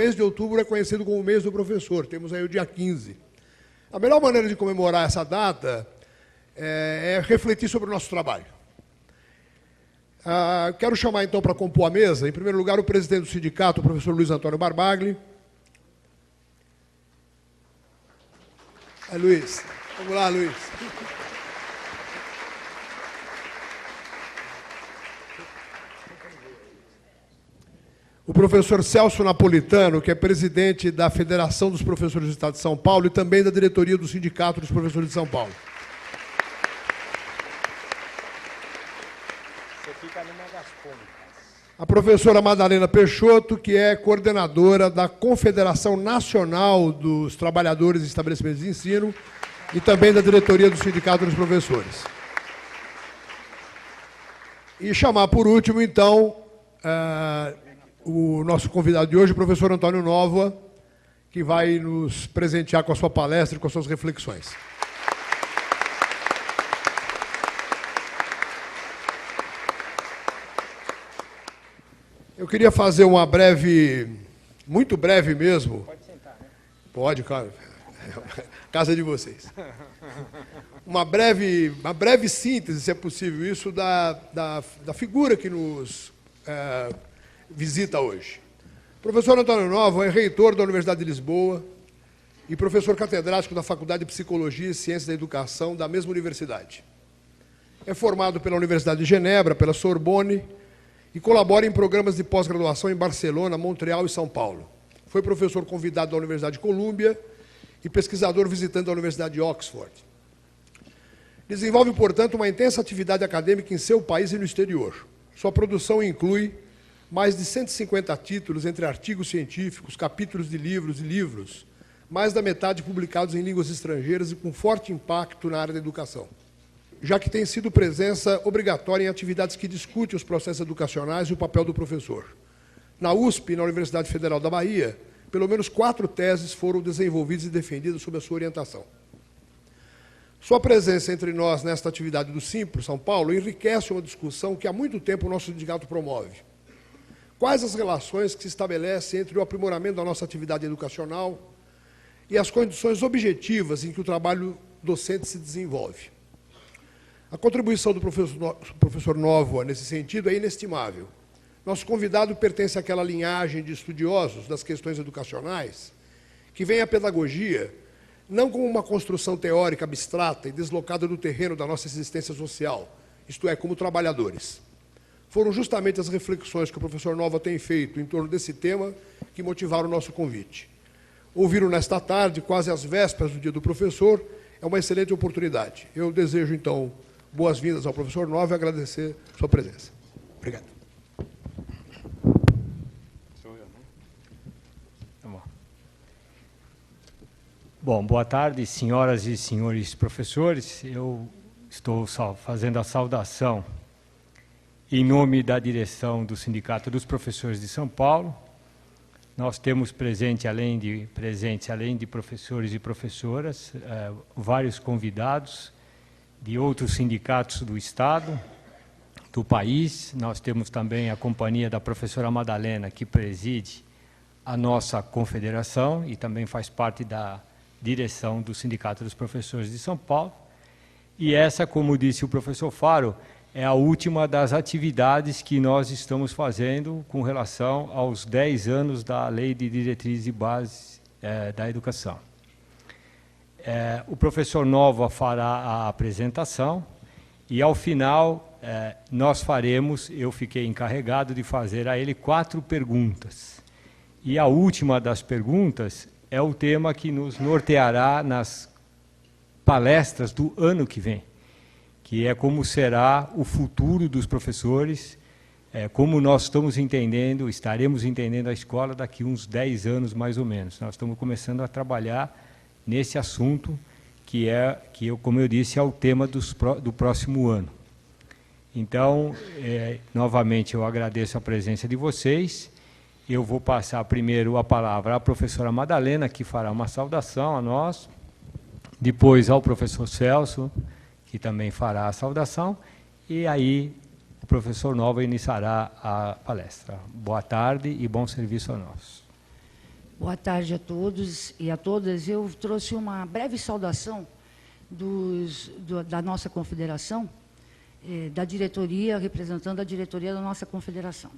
mês de outubro é conhecido como o mês do professor, temos aí o dia 15. A melhor maneira de comemorar essa data é refletir sobre o nosso trabalho. Quero chamar, então, para compor a mesa, em primeiro lugar, o presidente do sindicato, o professor Luiz Antônio Barbagli. Luiz. Vamos lá, Luiz. O professor Celso Napolitano, que é presidente da Federação dos Professores do Estado de São Paulo e também da diretoria do Sindicato dos Professores de São Paulo. Você fica numa das pontas. A professora Madalena Peixoto, que é coordenadora da Confederação Nacional dos Trabalhadores e Estabelecimentos de Ensino e também da diretoria do Sindicato dos Professores. E chamar, por último, então, o nosso convidado de hoje, o professor Antônio Nóvoa, que vai nos presentear com a sua palestra e com as suas reflexões. Eu queria fazer uma breve, muito breve mesmo. Pode sentar, né? Pode, claro. Casa de vocês. Uma breve síntese, se é possível, isso da figura que nos visita hoje. O professor Antônio Nóvoa é reitor da Universidade de Lisboa e professor catedrático da Faculdade de Psicologia e Ciências da Educação da mesma universidade. É formado pela Universidade de Genebra, pela Sorbonne, e colabora em programas de pós-graduação em Barcelona, Montreal e São Paulo. Foi professor convidado da Universidade de Colômbia e pesquisador visitante da Universidade de Oxford. Desenvolve, portanto, uma intensa atividade acadêmica em seu país e no exterior. Sua produção inclui mais de 150 títulos entre artigos científicos, capítulos de livros e livros, mais da metade publicados em línguas estrangeiras e com forte impacto na área da educação, já que tem sido presença obrigatória em atividades que discutem os processos educacionais e o papel do professor. Na USP, na Universidade Federal da Bahia, pelo menos 4 teses foram desenvolvidas e defendidas sob a sua orientação. Sua presença entre nós nesta atividade do Simpro, São Paulo, enriquece uma discussão que há muito tempo o nosso sindicato promove. Quais as relações que se estabelecem entre o aprimoramento da nossa atividade educacional e as condições objetivas em que o trabalho docente se desenvolve? A contribuição do professor Nóvoa, nesse sentido, é inestimável. Nosso convidado pertence àquela linhagem de estudiosos das questões educacionais que veem a pedagogia não como uma construção teórica abstrata e deslocada do terreno da nossa existência social, isto é, como trabalhadores. Foram justamente as reflexões que o professor Nóvoa tem feito em torno desse tema que motivaram o nosso convite. Ouvi-lo nesta tarde, quase às vésperas do Dia do Professor, é uma excelente oportunidade. Eu desejo, então, boas-vindas ao professor Nóvoa e agradecer sua presença. Obrigado. Sou eu, né? Tá bom. Bom, boa tarde, senhoras e senhores professores. Eu estou fazendo a saudação em nome da direção do Sindicato dos Professores de São Paulo. Nós temos presentes, além de professores e professoras, vários convidados de outros sindicatos do Estado, do país. Nós temos também a companhia da professora Madalena, que preside a nossa confederação e também faz parte da direção do Sindicato dos Professores de São Paulo. E essa, como disse o professor Faro, é a última das atividades que nós estamos fazendo com relação aos 10 anos da Lei de Diretrizes e Bases da Educação. O professor Nóvoa fará a apresentação e, ao final, eu fiquei encarregado de fazer a ele 4 perguntas. E a última das perguntas é o tema que nos norteará nas palestras do ano que vem, que é como será o futuro dos professores, como nós estaremos entendendo a escola daqui a uns 10 anos, mais ou menos. Nós estamos começando a trabalhar nesse assunto, como eu disse, é o tema do próximo ano. Então, novamente, eu agradeço a presença de vocês. Eu vou passar primeiro a palavra à professora Madalena, que fará uma saudação a nós, depois ao professor Celso, que também fará a saudação, e aí o professor Nóvoa iniciará a palestra. Boa tarde e bom serviço a nós. Boa tarde a todos e a todas. Eu trouxe uma breve saudação da nossa confederação, da diretoria, representando a diretoria da nossa confederação.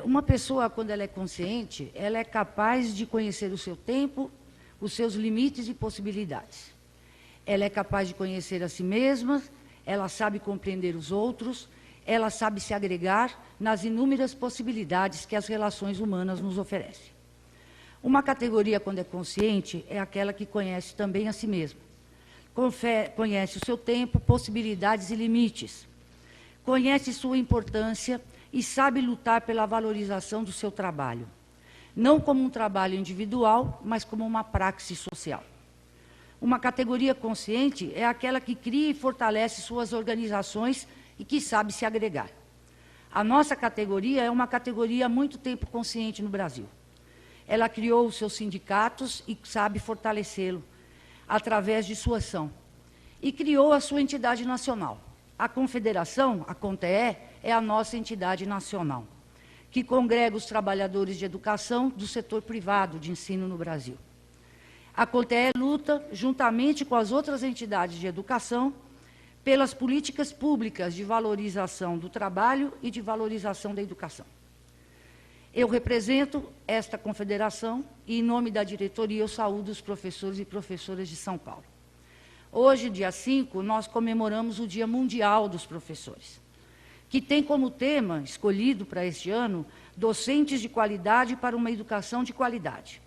Uma pessoa, quando ela é consciente, ela é capaz de conhecer o seu tempo, os seus limites e possibilidades. Ela é capaz de conhecer a si mesma, ela sabe compreender os outros, ela sabe se agregar nas inúmeras possibilidades que as relações humanas nos oferecem. Uma categoria, quando é consciente, é aquela que conhece também a si mesma. Conhece o seu tempo, possibilidades e limites. Conhece sua importância e sabe lutar pela valorização do seu trabalho. Não como um trabalho individual, mas como uma praxis social. Uma categoria consciente é aquela que cria e fortalece suas organizações e que sabe se agregar. A nossa categoria é uma categoria há muito tempo consciente no Brasil. Ela criou os seus sindicatos e sabe fortalecê-lo através de sua ação. E criou a sua entidade nacional. A Confederação, a CONTEE, é a nossa entidade nacional, que congrega os trabalhadores de educação do setor privado de ensino no Brasil. A CONTEE luta, juntamente com as outras entidades de educação, pelas políticas públicas de valorização do trabalho e de valorização da educação. Eu represento esta confederação e, em nome da diretoria, eu saúdo os professores e professoras de São Paulo. Hoje, dia 5, nós comemoramos o Dia Mundial dos Professores, que tem como tema escolhido para este ano, docentes de qualidade para uma educação de qualidade.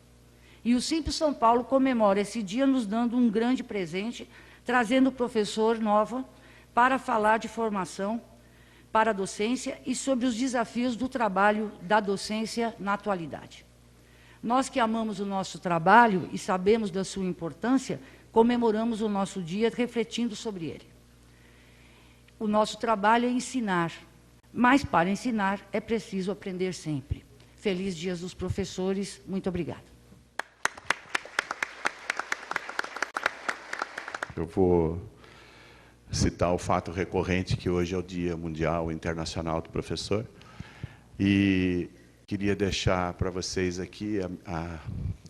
E o Simples São Paulo comemora esse dia nos dando um grande presente, trazendo o professor Nova para falar de formação para a docência e sobre os desafios do trabalho da docência na atualidade. Nós que amamos o nosso trabalho e sabemos da sua importância, comemoramos o nosso dia refletindo sobre ele. O nosso trabalho é ensinar, mas para ensinar é preciso aprender sempre. Feliz Dia dos Professores, muito obrigada. Eu vou citar o fato recorrente que hoje é o Dia Mundial Internacional do Professor e queria deixar para vocês aqui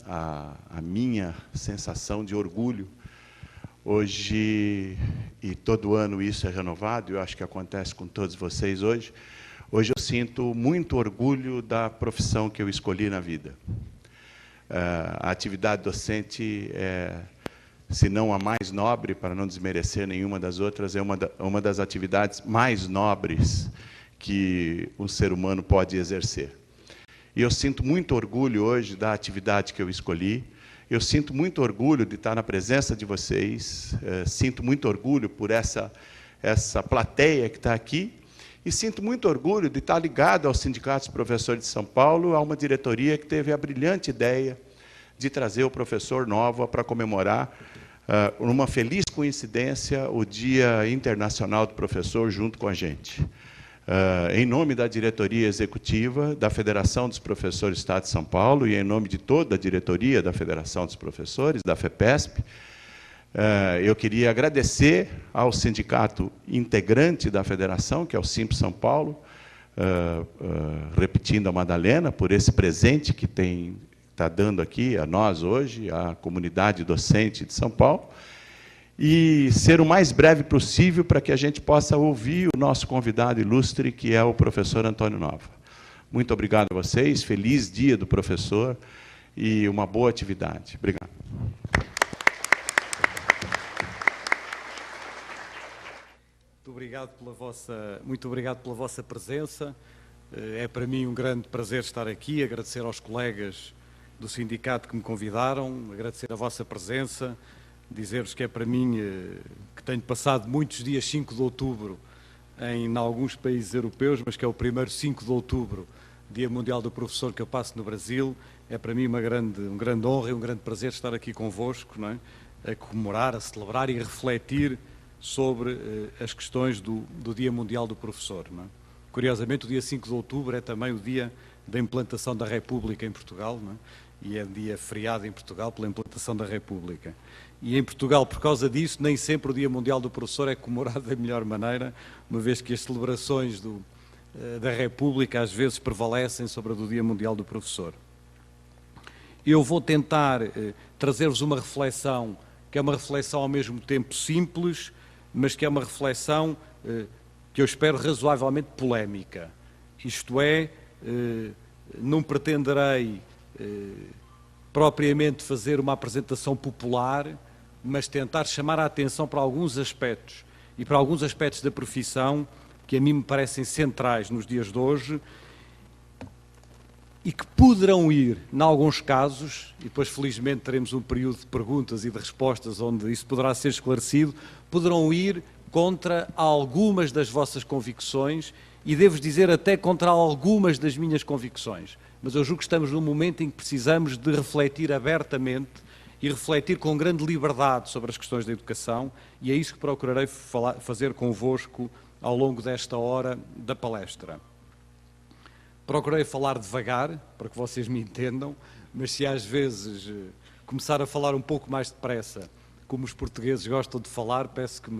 a minha sensação de orgulho. Hoje, e todo ano isso é renovado, eu acho que acontece com todos vocês hoje, hoje eu sinto muito orgulho da profissão que eu escolhi na vida. A atividade docente se não a mais nobre, para não desmerecer nenhuma das outras, é uma das atividades mais nobres que um ser humano pode exercer. E eu sinto muito orgulho hoje da atividade que eu escolhi, eu sinto muito orgulho de estar na presença de vocês, sinto muito orgulho por essa plateia que está aqui, e sinto muito orgulho de estar ligado aos sindicatos de professores de São Paulo, a uma diretoria que teve a brilhante ideia de trazer o professor Nova para comemorar, numa feliz coincidência, o Dia Internacional do Professor junto com a gente. Em nome da diretoria executiva da Federação dos Professores do Estado de São Paulo e em nome de toda a diretoria da Federação dos Professores, da FEPESP, eu queria agradecer ao sindicato integrante da federação, que é o Simples São Paulo, repetindo a Madalena, por esse presente que está dando aqui a nós hoje, a comunidade docente de São Paulo, e ser o mais breve possível para que a gente possa ouvir o nosso convidado ilustre, que é o professor Antônio Nova. Muito obrigado a vocês, feliz Dia do Professor e uma boa atividade. Obrigado. Muito obrigado pela vossa presença. É para mim um grande prazer estar aqui, agradecer aos colegas do sindicato que me convidaram, agradecer a vossa presença, dizer-vos que é para mim, que tenho passado muitos dias 5 de outubro em alguns países europeus, mas que é o primeiro 5 de outubro, Dia Mundial do Professor, que eu passo no Brasil. É para mim uma grande honra e um grande prazer estar aqui convosco, não é? A comemorar, a celebrar e a refletir sobre as questões do Dia Mundial do Professor. Não é? Curiosamente, o dia 5 de outubro é também o dia da implantação da República em Portugal, não é? E é um dia feriado em Portugal pela implantação da República. E em Portugal, por causa disso, nem sempre o Dia Mundial do Professor é comemorado da melhor maneira, uma vez que as celebrações da República às vezes prevalecem sobre a do Dia Mundial do Professor. eu vou tentar trazer-vos uma reflexão, que é uma reflexão ao mesmo tempo simples, mas que é uma reflexão que eu espero razoavelmente polémica. Isto é, não pretenderei propriamente fazer uma apresentação popular, mas tentar chamar a atenção para alguns aspectos e para alguns aspectos da profissão que a mim me parecem centrais nos dias de hoje e que poderão ir, em alguns casos, e depois felizmente teremos um período de perguntas e de respostas onde isso poderá ser esclarecido, poderão ir contra algumas das vossas convicções e devo dizer até contra algumas das minhas convicções. Mas eu julgo que estamos num momento em que precisamos de refletir abertamente e refletir com grande liberdade sobre as questões da educação e é isso que procurarei fazer convosco ao longo desta hora da palestra. Procurei falar devagar, para que vocês me entendam, mas se às vezes começar a falar um pouco mais depressa, como os portugueses gostam de falar, peço que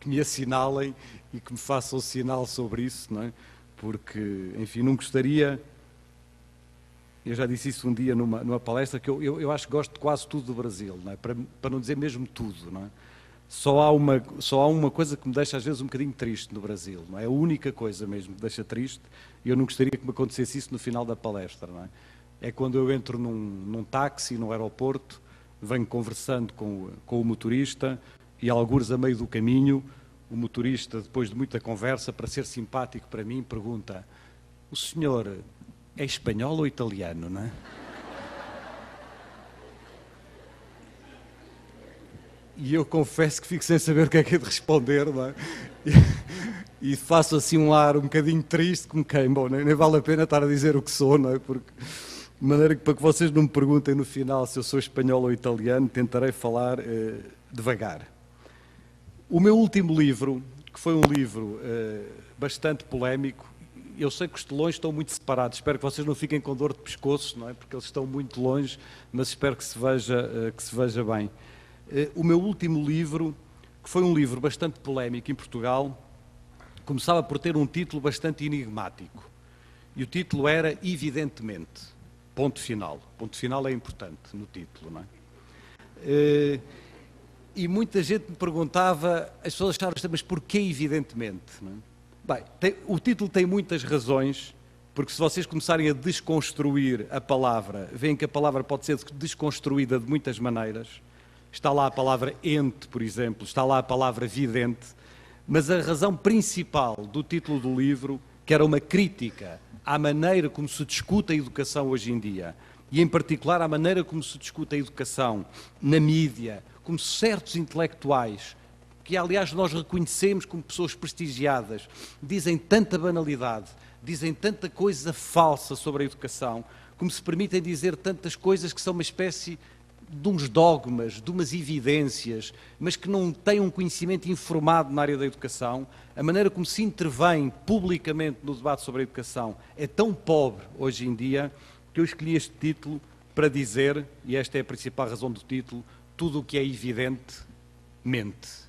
me assinalem e que me façam sinal sobre isso, não é? Porque, enfim, não gostaria... Eu já disse isso um dia numa palestra, que eu acho que gosto de quase tudo do Brasil, não é? Para não dizer mesmo tudo, não é? Só há uma coisa que me deixa às vezes um bocadinho triste no Brasil, não é? A única coisa mesmo que me deixa triste, e eu não gostaria que me acontecesse isso no final da palestra, não é? É quando eu entro num táxi no aeroporto, venho conversando com o motorista e algures a meio do caminho, o motorista, depois de muita conversa, para ser simpático para mim, pergunta: o senhor é espanhol ou italiano, não é? E eu confesso que fico sem saber o que é que é de responder, não é? E faço assim um ar um bocadinho triste, como quem, bom, nem vale a pena estar a dizer o que sou, não é? Porque, de maneira que para que vocês não me perguntem no final se eu sou espanhol ou italiano, tentarei falar devagar. O meu último livro, que foi um livro bastante polémico, eu sei que os telões estão muito separados, espero que vocês não fiquem com dor de pescoço, não é? Porque eles estão muito longe, mas espero que se veja bem. O meu último livro, que foi um livro bastante polémico em Portugal, começava por ter um título bastante enigmático. E o título era Evidentemente. Ponto final. Ponto final é importante no título, não é? E muita gente me perguntava, as pessoas acharam, mas porquê evidentemente? Não é? Bem, o título tem muitas razões, porque se vocês começarem a desconstruir a palavra, veem que a palavra pode ser desconstruída de muitas maneiras. Está lá a palavra ente, por exemplo, está lá a palavra vidente, mas a razão principal do título do livro, que era uma crítica à maneira como se discute a educação hoje em dia, e em particular à maneira como se discute a educação na mídia, como certos intelectuais, que aliás nós reconhecemos como pessoas prestigiadas, dizem tanta banalidade, dizem tanta coisa falsa sobre a educação, como se permitem dizer tantas coisas que são uma espécie de uns dogmas, de umas evidências, mas que não têm um conhecimento informado na área da educação, a maneira como se intervém publicamente no debate sobre a educação é tão pobre hoje em dia que eu escolhi este título para dizer, e esta é a principal razão do título, tudo o que é evidente, mente.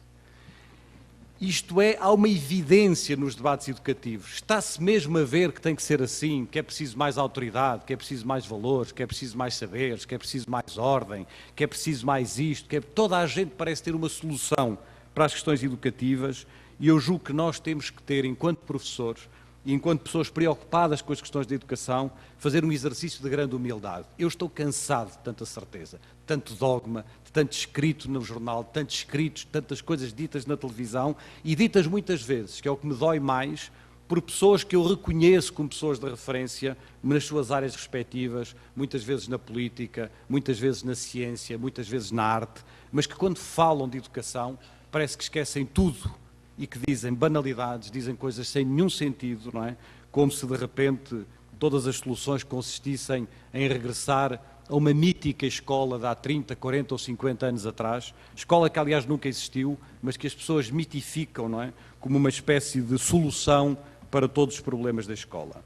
Isto é, há uma evidência nos debates educativos. Está-se mesmo a ver que tem que ser assim, que é preciso mais autoridade, que é preciso mais valores, que é preciso mais saberes, que é preciso mais ordem, que é preciso mais isto, que é... Toda a gente parece ter uma solução para as questões educativas e eu julgo que nós temos que ter, enquanto professores e enquanto pessoas preocupadas com as questões da educação, fazer um exercício de grande humildade. Eu estou cansado de tanta certeza, de tanto dogma, de tanto escrito no jornal, de tantos escritos, de tantas coisas ditas na televisão e ditas muitas vezes, que é o que me dói mais, por pessoas que eu reconheço como pessoas de referência nas suas áreas respectivas, muitas vezes na política, muitas vezes na ciência, muitas vezes na arte, mas que quando falam de educação parece que esquecem tudo e que dizem banalidades, dizem coisas sem nenhum sentido, não é? Como se de repente todas as soluções consistissem em regressar a uma mítica escola de há 30, 40 ou 50 anos atrás, escola que aliás nunca existiu, mas que as pessoas mitificam, não é? Como uma espécie de solução para todos os problemas da escola.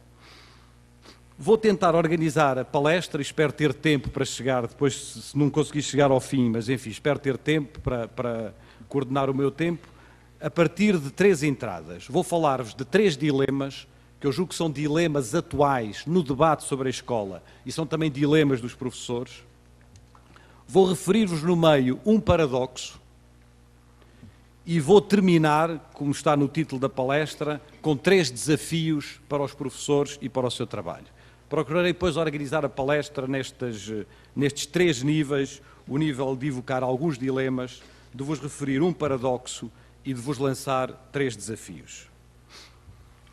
Vou tentar organizar a palestra e espero ter tempo para chegar, depois se não conseguir chegar ao fim, mas enfim, espero ter tempo para coordenar o meu tempo, a partir de 3 entradas. Vou falar-vos de 3 dilemas que eu julgo que são dilemas atuais no debate sobre a escola e são também dilemas dos professores, vou referir-vos no meio um paradoxo e vou terminar, como está no título da palestra, com 3 desafios para os professores e para o seu trabalho. Procurarei depois organizar a palestra nestes 3 níveis, o nível de evocar alguns dilemas, de vos referir um paradoxo e de vos lançar 3 desafios.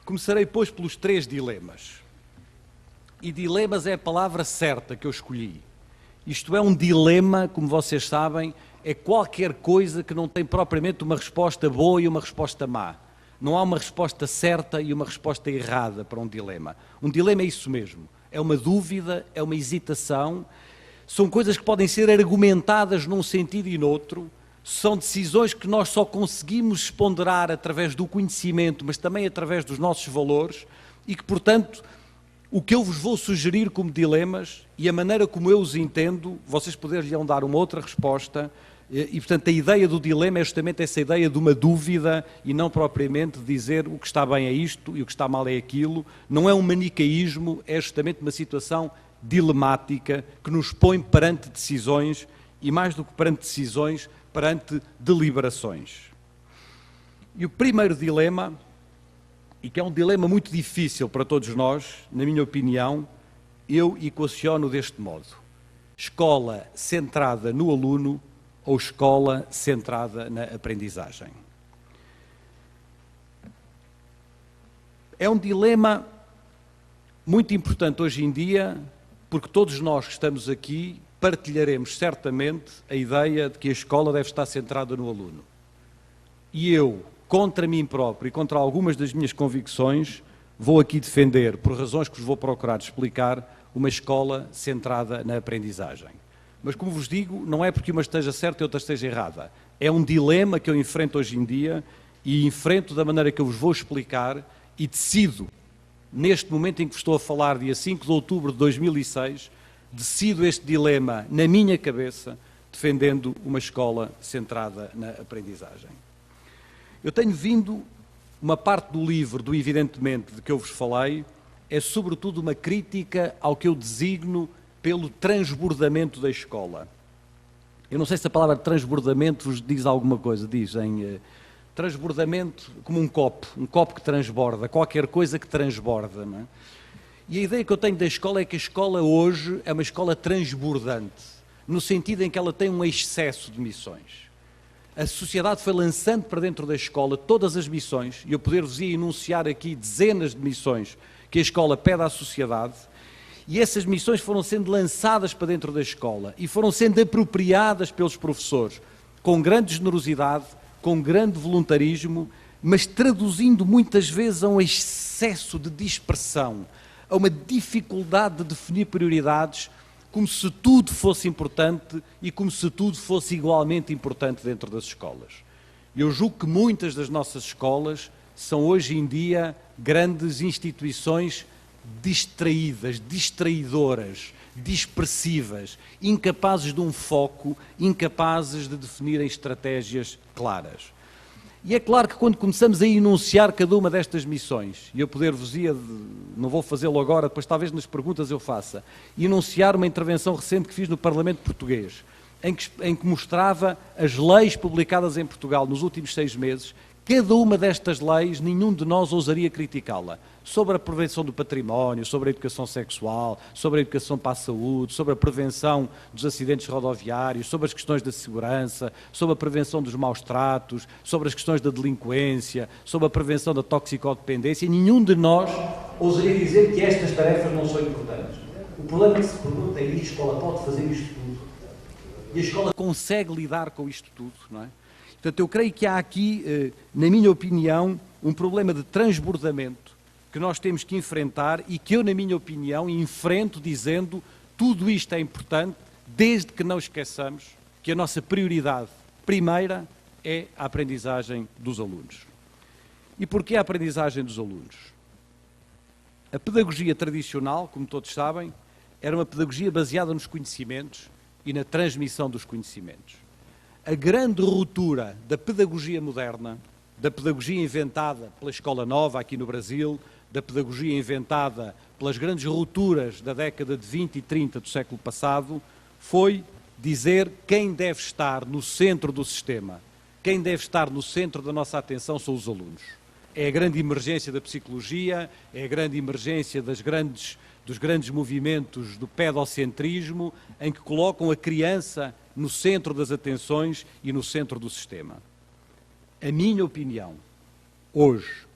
Começarei, pois, pelos 3 dilemas. E dilemas é a palavra certa que eu escolhi. Isto é um dilema, como vocês sabem, é qualquer coisa que não tem propriamente uma resposta boa e uma resposta má. Não há uma resposta certa e uma resposta errada para um dilema. Um dilema é isso mesmo. É uma dúvida, é uma hesitação. São coisas que podem ser argumentadas num sentido e noutro. São decisões que nós só conseguimos ponderar através do conhecimento, mas também através dos nossos valores e que, portanto, o que eu vos vou sugerir como dilemas e a maneira como eu os entendo, vocês poderem dar uma outra resposta e, portanto, a ideia do dilema é justamente essa ideia de uma dúvida e não propriamente dizer o que está bem é isto e o que está mal é aquilo. Não é um manicaísmo, é justamente uma situação dilemática que nos põe perante decisões e, mais do que perante decisões, perante deliberações. E o primeiro dilema, e que é um dilema muito difícil para todos nós, na minha opinião, eu equaciono deste modo: escola centrada no aluno ou escola centrada na aprendizagem. É um dilema muito importante hoje em dia, porque todos nós que estamos aqui partilharemos certamente a ideia de que a escola deve estar centrada no aluno. E eu, contra mim próprio e contra algumas das minhas convicções, vou aqui defender, por razões que vos vou procurar explicar, uma escola centrada na aprendizagem. Mas, como vos digo, não é porque uma esteja certa e outra esteja errada. É um dilema que eu enfrento hoje em dia e enfrento da maneira que eu vos vou explicar e decido, neste momento em que vos estou a falar, dia 5 de outubro de 2006, decido este dilema na minha cabeça, defendendo uma escola centrada na aprendizagem. Eu tenho vindo, uma parte do livro, do evidentemente, de que eu vos falei, é sobretudo uma crítica ao que eu designo pelo transbordamento da escola. Eu não sei se a palavra transbordamento vos diz alguma coisa, dizem transbordamento como um copo que transborda, qualquer coisa que transborda, não é? E a ideia que eu tenho da escola é que a escola hoje é uma escola transbordante, no sentido em que ela tem um excesso de missões. A sociedade foi lançando para dentro da escola todas as missões, e eu poder-vos enunciar aqui dezenas de missões que a escola pede à sociedade, e essas missões foram sendo lançadas para dentro da escola e foram sendo apropriadas pelos professores, com grande generosidade, com grande voluntarismo, mas traduzindo muitas vezes a um excesso de dispersão, a uma dificuldade de definir prioridades, como se tudo fosse importante e como se tudo fosse igualmente importante dentro das escolas. Eu julgo que muitas das nossas escolas são hoje em dia grandes instituições distraídas, distraidoras, dispersivas, incapazes de um foco, incapazes de definirem estratégias claras. E é claro que quando começamos a enunciar cada uma destas missões, e eu poder-vos-ia, não vou fazê-lo agora, depois talvez nas perguntas eu faça, enunciar uma intervenção recente que fiz no Parlamento Português, em que mostrava as leis publicadas em Portugal nos últimos 6 meses, cada uma destas leis, nenhum de nós ousaria criticá-la. Sobre a prevenção do património, sobre a educação sexual, sobre a educação para a saúde, sobre a prevenção dos acidentes rodoviários, sobre as questões da segurança, sobre a prevenção dos maus tratos, sobre as questões da delinquência, sobre a prevenção da toxicodependência. Nenhum de nós ousaria dizer que estas tarefas não são importantes. O problema que se pergunta é: a escola pode fazer isto tudo? E a escola consegue lidar com isto tudo, não é? Portanto, eu creio que há aqui, na minha opinião, um problema de transbordamento que nós temos que enfrentar e que eu, na minha opinião, enfrento dizendo tudo isto é importante, desde que não esqueçamos que a nossa prioridade primeira é a aprendizagem dos alunos. E porquê a aprendizagem dos alunos? A pedagogia tradicional, como todos sabem, era uma pedagogia baseada nos conhecimentos e na transmissão dos conhecimentos. A grande ruptura da pedagogia moderna, da pedagogia inventada pela Escola Nova aqui no Brasil, da pedagogia inventada pelas grandes rupturas da década de 20 e 30 do século passado, foi dizer quem deve estar no centro do sistema. Quem deve estar no centro da nossa atenção são os alunos. É a grande emergência da psicologia, é a grande emergência dos grandes movimentos do pedocentrismo, em que colocam a criança no centro das atenções e no centro do sistema. A minha opinião, hoje,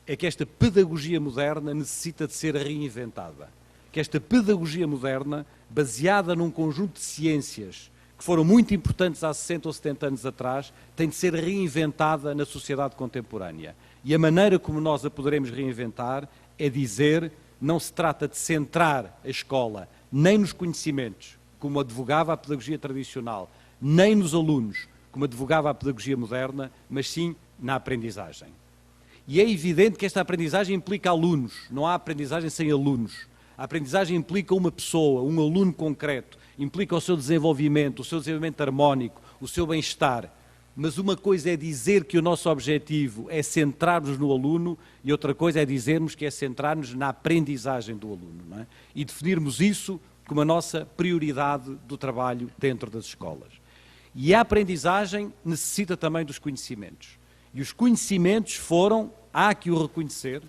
é que esta pedagogia moderna necessita de ser reinventada. Que esta pedagogia moderna, baseada num conjunto de ciências que foram muito importantes há 60 ou 70 anos atrás, tem de ser reinventada na sociedade contemporânea. E a maneira como nós a poderemos reinventar é dizer, não se trata de centrar a escola nem nos conhecimentos, como advogava a pedagogia tradicional, nem nos alunos, como advogava a pedagogia moderna, mas sim na aprendizagem. E é evidente que esta aprendizagem implica alunos, não há aprendizagem sem alunos. A aprendizagem implica uma pessoa, um aluno concreto, implica o seu desenvolvimento harmónico, o seu bem-estar. Mas uma coisa é dizer que o nosso objetivo é centrar-nos no aluno e outra coisa é dizermos que é centrar-nos na aprendizagem do aluno, não é? E definirmos isso como a nossa prioridade do trabalho dentro das escolas. E a aprendizagem necessita também dos conhecimentos. E os conhecimentos foram, há que o reconhecer,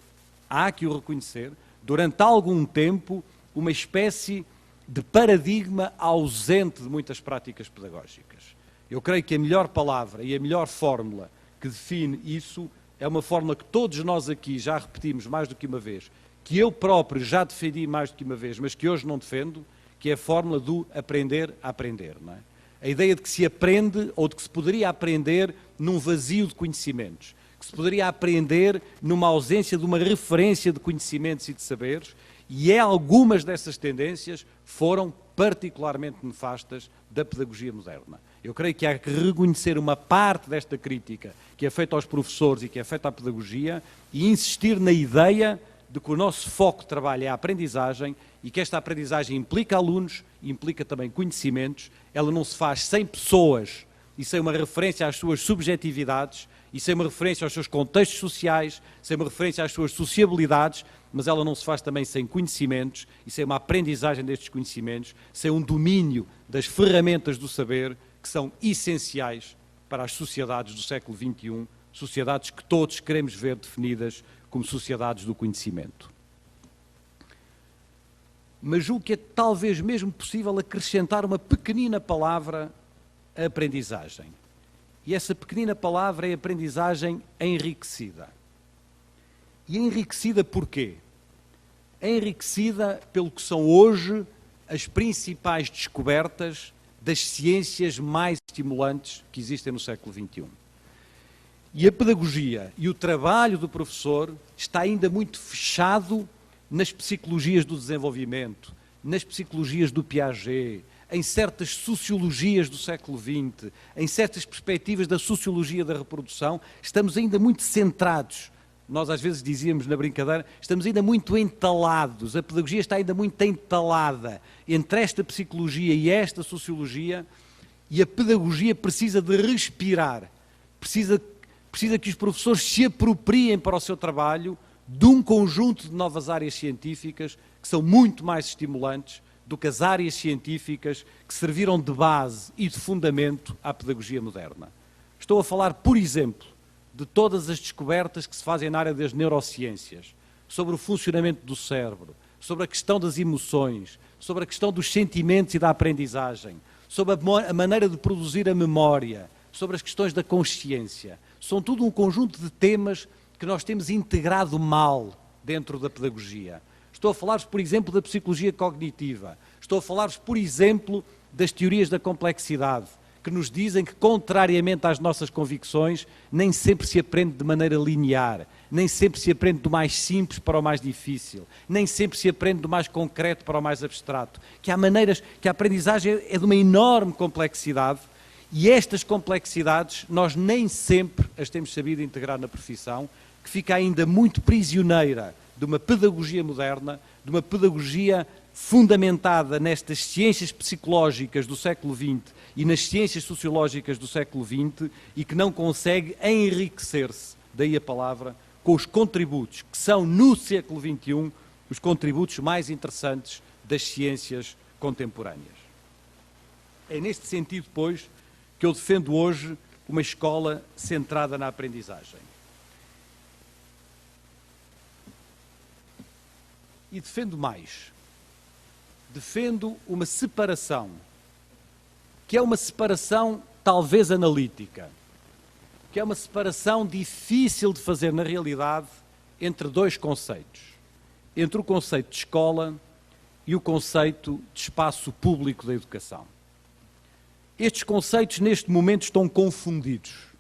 durante algum tempo, uma espécie de paradigma ausente de muitas práticas pedagógicas. Eu creio que a melhor palavra e a melhor fórmula que define isso é uma fórmula que todos nós aqui já repetimos mais do que uma vez, que eu próprio já defendi mais do que uma vez, mas que hoje não defendo, que é a fórmula do aprender a aprender, não é? A ideia de que se aprende ou de que se poderia aprender num vazio de conhecimentos, que se poderia aprender numa ausência de uma referência de conhecimentos e de saberes, e algumas dessas tendências foram particularmente nefastas da pedagogia moderna. Eu creio que há que reconhecer uma parte desta crítica que é feita aos professores e que é feita à pedagogia e insistir na ideia de que o nosso foco de trabalho é a aprendizagem e que esta aprendizagem implica alunos e implica também conhecimentos. Ela não se faz sem pessoas e sem uma referência às suas subjetividades e sem uma referência aos seus contextos sociais, sem uma referência às suas sociabilidades, mas ela não se faz também sem conhecimentos e sem uma aprendizagem destes conhecimentos, sem um domínio das ferramentas do saber que são essenciais para as sociedades do século XXI, sociedades que todos queremos ver definidas como sociedades do conhecimento. Mas julgo que é talvez mesmo possível acrescentar uma pequenina palavra à aprendizagem. E essa pequenina palavra é aprendizagem enriquecida. E enriquecida porquê? Enriquecida pelo que são hoje as principais descobertas das ciências mais estimulantes que existem no século XXI. E a pedagogia e o trabalho do professor está ainda muito fechado nas psicologias do desenvolvimento, nas psicologias do Piaget, em certas sociologias do século XX, em certas perspectivas da sociologia da reprodução, estamos ainda muito centrados. Nós às vezes dizíamos na brincadeira, estamos ainda muito entalados, a pedagogia está ainda muito entalada entre esta psicologia e esta sociologia, e a pedagogia precisa de respirar, precisa que os professores se apropriem para o seu trabalho de um conjunto de novas áreas científicas que são muito mais estimulantes do que as áreas científicas que serviram de base e de fundamento à pedagogia moderna. Estou a falar, por exemplo, de todas as descobertas que se fazem na área das neurociências, sobre o funcionamento do cérebro, sobre a questão das emoções, sobre a questão dos sentimentos e da aprendizagem, sobre a maneira de produzir a memória, sobre as questões da consciência. São tudo um conjunto de temas que nós temos integrado mal dentro da pedagogia. Estou a falar-vos, por exemplo, da psicologia cognitiva. Estou a falar-vos, por exemplo, das teorias da complexidade, que nos dizem que, contrariamente às nossas convicções, nem sempre se aprende de maneira linear, nem sempre se aprende do mais simples para o mais difícil, nem sempre se aprende do mais concreto para o mais abstrato, que há maneiras, que a aprendizagem é de uma enorme complexidade, e estas complexidades nós nem sempre as temos sabido integrar na profissão, que fica ainda muito prisioneira de uma pedagogia moderna, de uma pedagogia fundamentada nestas ciências psicológicas do século XX e nas ciências sociológicas do século XX e que não consegue enriquecer-se, daí a palavra, com os contributos que são, no século XXI, os contributos mais interessantes das ciências contemporâneas. É neste sentido, pois, que eu defendo hoje uma escola centrada na aprendizagem. E defendo mais. Defendo uma separação, que é uma separação talvez analítica, que é uma separação difícil de fazer na realidade entre dois conceitos. Entre o conceito de escola e o conceito de espaço público da educação. Estes conceitos, neste momento, estão confundidos.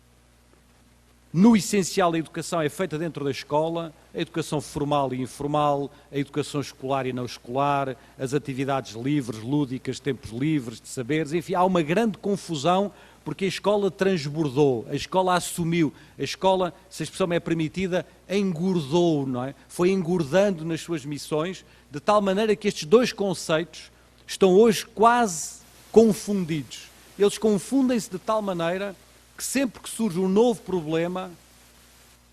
No essencial, a educação é feita dentro da escola, a educação formal e informal, a educação escolar e não escolar, as atividades livres, lúdicas, tempos livres, de saberes, enfim, há uma grande confusão porque a escola transbordou, a escola assumiu, a escola, se a expressão me é permitida, engordou, não é? Foi engordando nas suas missões, de tal maneira que estes dois conceitos estão hoje quase confundidos. Eles confundem-se de tal maneira que sempre que surge um novo problema,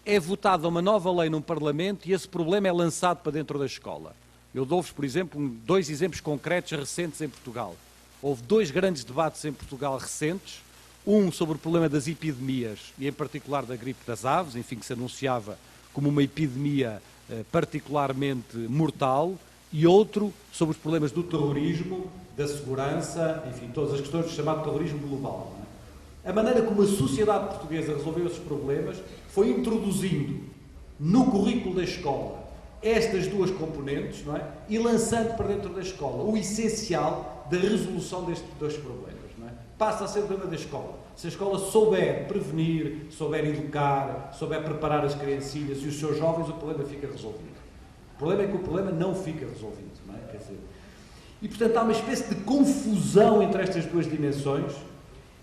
é votada uma nova lei num Parlamento e esse problema é lançado para dentro da escola. Eu dou-vos, por exemplo, dois exemplos concretos recentes em Portugal. Houve dois grandes debates em Portugal recentes, um sobre o problema das epidemias, e em particular da gripe das aves, enfim, que se anunciava como uma epidemia particularmente mortal, e outro sobre os problemas do terrorismo, da segurança, enfim, todas as questões do chamado terrorismo global. A maneira como a sociedade portuguesa resolveu esses problemas foi introduzindo no currículo da escola estas duas componentes, não é? E lançando para dentro da escola o essencial da resolução destes dois problemas. Não é? Passa a ser o problema da escola. Se a escola souber prevenir, souber educar, souber preparar as criancinhas e os seus jovens, o problema fica resolvido. O problema é que o problema não fica resolvido. Não é? Quer dizer, e, portanto, há uma espécie de confusão entre estas duas dimensões.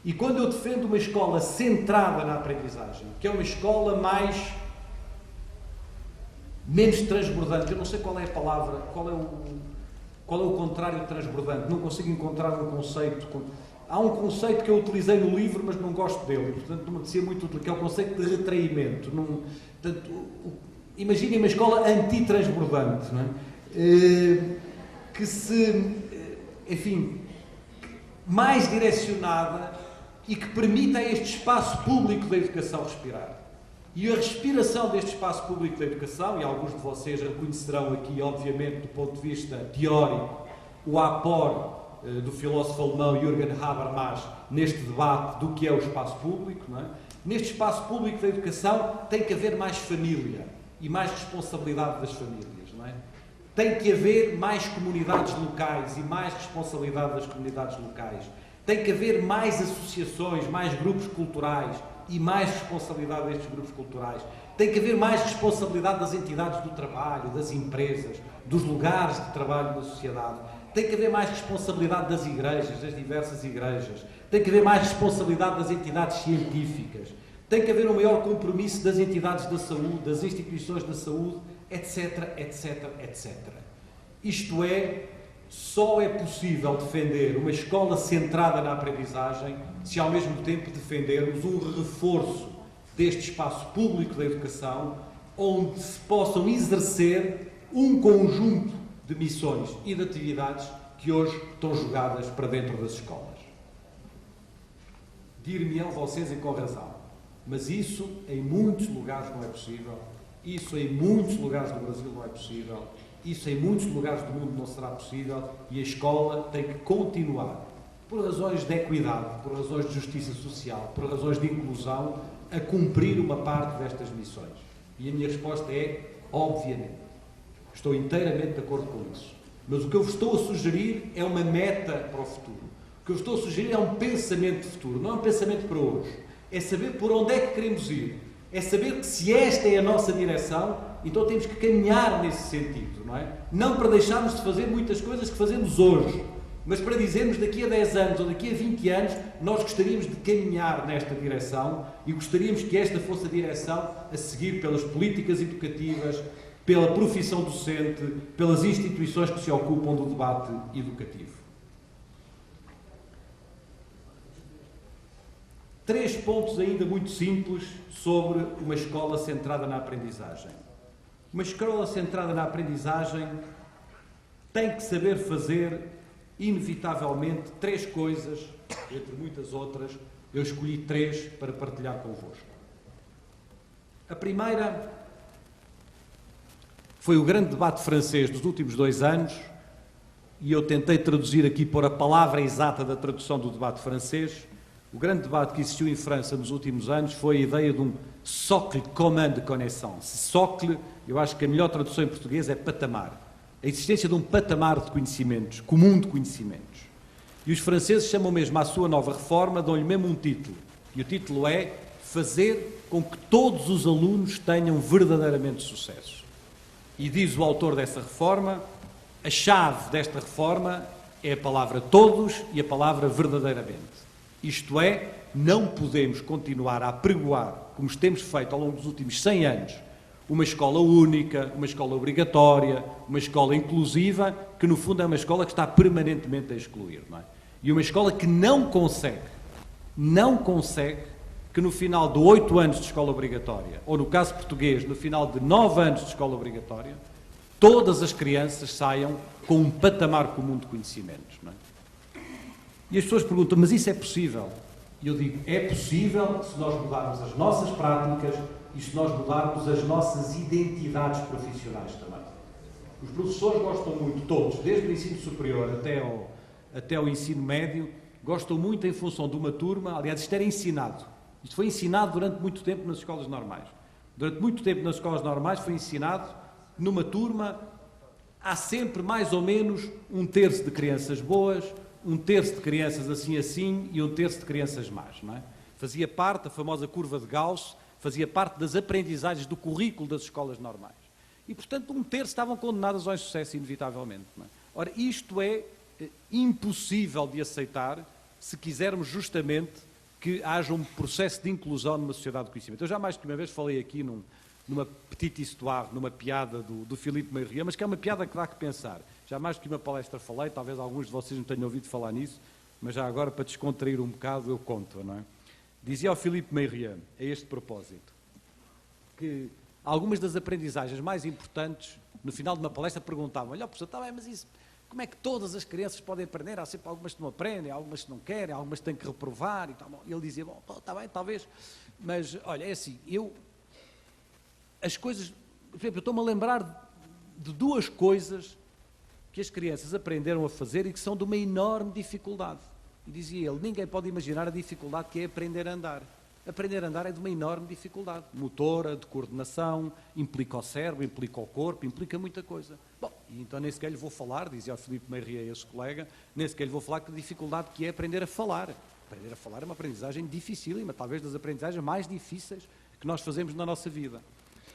E quando eu defendo uma escola centrada na aprendizagem, que é uma escola menos transbordante, eu não sei qual é a palavra, qual é o contrário de transbordante, não consigo encontrar um conceito. Há um conceito que eu utilizei no livro, mas não gosto dele, portanto não me parecia muito útil, que é o conceito de retraimento. Imaginem uma escola anti-transbordante, não é? Que se, enfim, mais direcionada e que permita a este espaço público da educação respirar. E a respiração deste espaço público da educação, e alguns de vocês reconhecerão aqui, obviamente, do ponto de vista teórico, o apor do filósofo alemão Jürgen Habermas neste debate do que é o espaço público, não é? Neste espaço público da educação tem que haver mais família e mais responsabilidade das famílias, não é? Tem que haver mais comunidades locais e mais responsabilidade das comunidades locais. Tem que haver mais associações, mais grupos culturais e mais responsabilidade destes grupos culturais. Tem que haver mais responsabilidade das entidades do trabalho, das empresas, dos lugares de trabalho da sociedade. Tem que haver mais responsabilidade das igrejas, das diversas igrejas. Tem que haver mais responsabilidade das entidades científicas. Tem que haver um maior compromisso das entidades da saúde, das instituições da saúde, etc, etc, etc. Isto é, só é possível defender uma escola centrada na aprendizagem se ao mesmo tempo defendermos um reforço deste espaço público da educação onde se possam exercer um conjunto de missões e de atividades que hoje estão jogadas para dentro das escolas. Dir-me-ão vocês e com razão, mas isso em muitos lugares não é possível, isso em muitos lugares do Brasil não é possível, isso em muitos lugares do mundo não será possível e a escola tem que continuar, por razões de equidade, por razões de justiça social, por razões de inclusão, a cumprir uma parte destas missões. E a minha resposta é, obviamente, estou inteiramente de acordo com isso. Mas o que eu vos estou a sugerir é uma meta para o futuro. O que eu estou a sugerir é um pensamento de futuro, não é um pensamento para hoje. É saber por onde é que queremos ir. É saber que se esta é a nossa direção, então temos que caminhar nesse sentido, não é? Não para deixarmos de fazer muitas coisas que fazemos hoje, mas para dizermos daqui a 10 anos ou daqui a 20 anos, nós gostaríamos de caminhar nesta direção e gostaríamos que esta fosse a direção a seguir pelas políticas educativas, pela profissão docente, pelas instituições que se ocupam do debate educativo. 3 pontos ainda muito simples sobre uma escola centrada na aprendizagem. Uma escola centrada na aprendizagem tem que saber fazer, inevitavelmente, 3 coisas, entre muitas outras. Eu escolhi 3 para partilhar convosco. A primeira foi o grande debate francês dos últimos 2 anos, e eu tentei traduzir aqui, pôr a palavra exata da tradução do debate francês. O grande debate que existiu em França nos últimos anos foi a ideia de um socle commun de connaissance. Socle, eu acho que a melhor tradução em português é patamar. A existência de um patamar de conhecimentos, comum de conhecimentos. E os franceses chamam mesmo à sua nova reforma, dão-lhe mesmo um título. E o título é fazer com que todos os alunos tenham verdadeiramente sucesso. E diz o autor dessa reforma, a chave desta reforma é a palavra todos e a palavra verdadeiramente. Isto é, não podemos continuar a apregoar, como temos feito ao longo dos últimos 100 anos, uma escola única, uma escola obrigatória, uma escola inclusiva, que no fundo é uma escola que está permanentemente a excluir, não é? E uma escola que não consegue que no final de 8 anos de escola obrigatória, ou no caso português, no final de 9 anos de escola obrigatória, todas as crianças saiam com um patamar comum de conhecimentos, não é? E as pessoas perguntam, mas isso é possível? E eu digo, é possível se nós mudarmos as nossas práticas e se nós mudarmos as nossas identidades profissionais também. Os professores gostam muito, todos, desde o ensino superior até ao ensino médio, gostam muito em função de uma turma. Aliás, isto era ensinado. Isto foi ensinado durante muito tempo nas escolas normais. Durante muito tempo nas escolas normais foi ensinado, numa turma, há sempre mais ou menos 1/3 de crianças boas, 1/3 de crianças assim e 1/3 de crianças más, não é? Fazia parte da famosa curva de Gauss, fazia parte das aprendizagens do currículo das escolas normais. E, portanto, 1/3 estavam condenadas ao insucesso, inevitavelmente, não é? Ora, isto é impossível de aceitar se quisermos justamente que haja um processo de inclusão numa sociedade de conhecimento. Eu já mais que uma vez falei aqui numa petite histoire, numa piada do Philippe Meirieu, mas que é uma piada que dá que pensar. Já mais do que uma palestra falei, talvez alguns de vocês não tenham ouvido falar nisso, mas já agora, para descontrair um bocado, eu conto, não é? Dizia ao Philippe Meirieu, a este propósito, que algumas das aprendizagens mais importantes, no final de uma palestra, perguntavam, olha, professor, está bem, mas isso, como é que todas as crianças podem aprender? Há sempre algumas que não aprendem, algumas que não querem, algumas que têm que reprovar e tal. E ele dizia, bom, está bem, talvez, mas, olha, é assim, as coisas, por exemplo, eu estou-me a lembrar de 2 coisas que as crianças aprenderam a fazer e que são de uma enorme dificuldade. E dizia ele, ninguém pode imaginar a dificuldade que é aprender a andar. Aprender a andar é de uma enorme dificuldade. Motora, de coordenação, implica o cérebro, implica o corpo, implica muita coisa. Bom, e então nem sequer lhe vou falar, dizia o Philippe Meirieu, esse colega, nem sequer lhe vou falar da dificuldade que é aprender a falar. Aprender a falar é uma aprendizagem dificílima, talvez das aprendizagens mais difíceis que nós fazemos na nossa vida.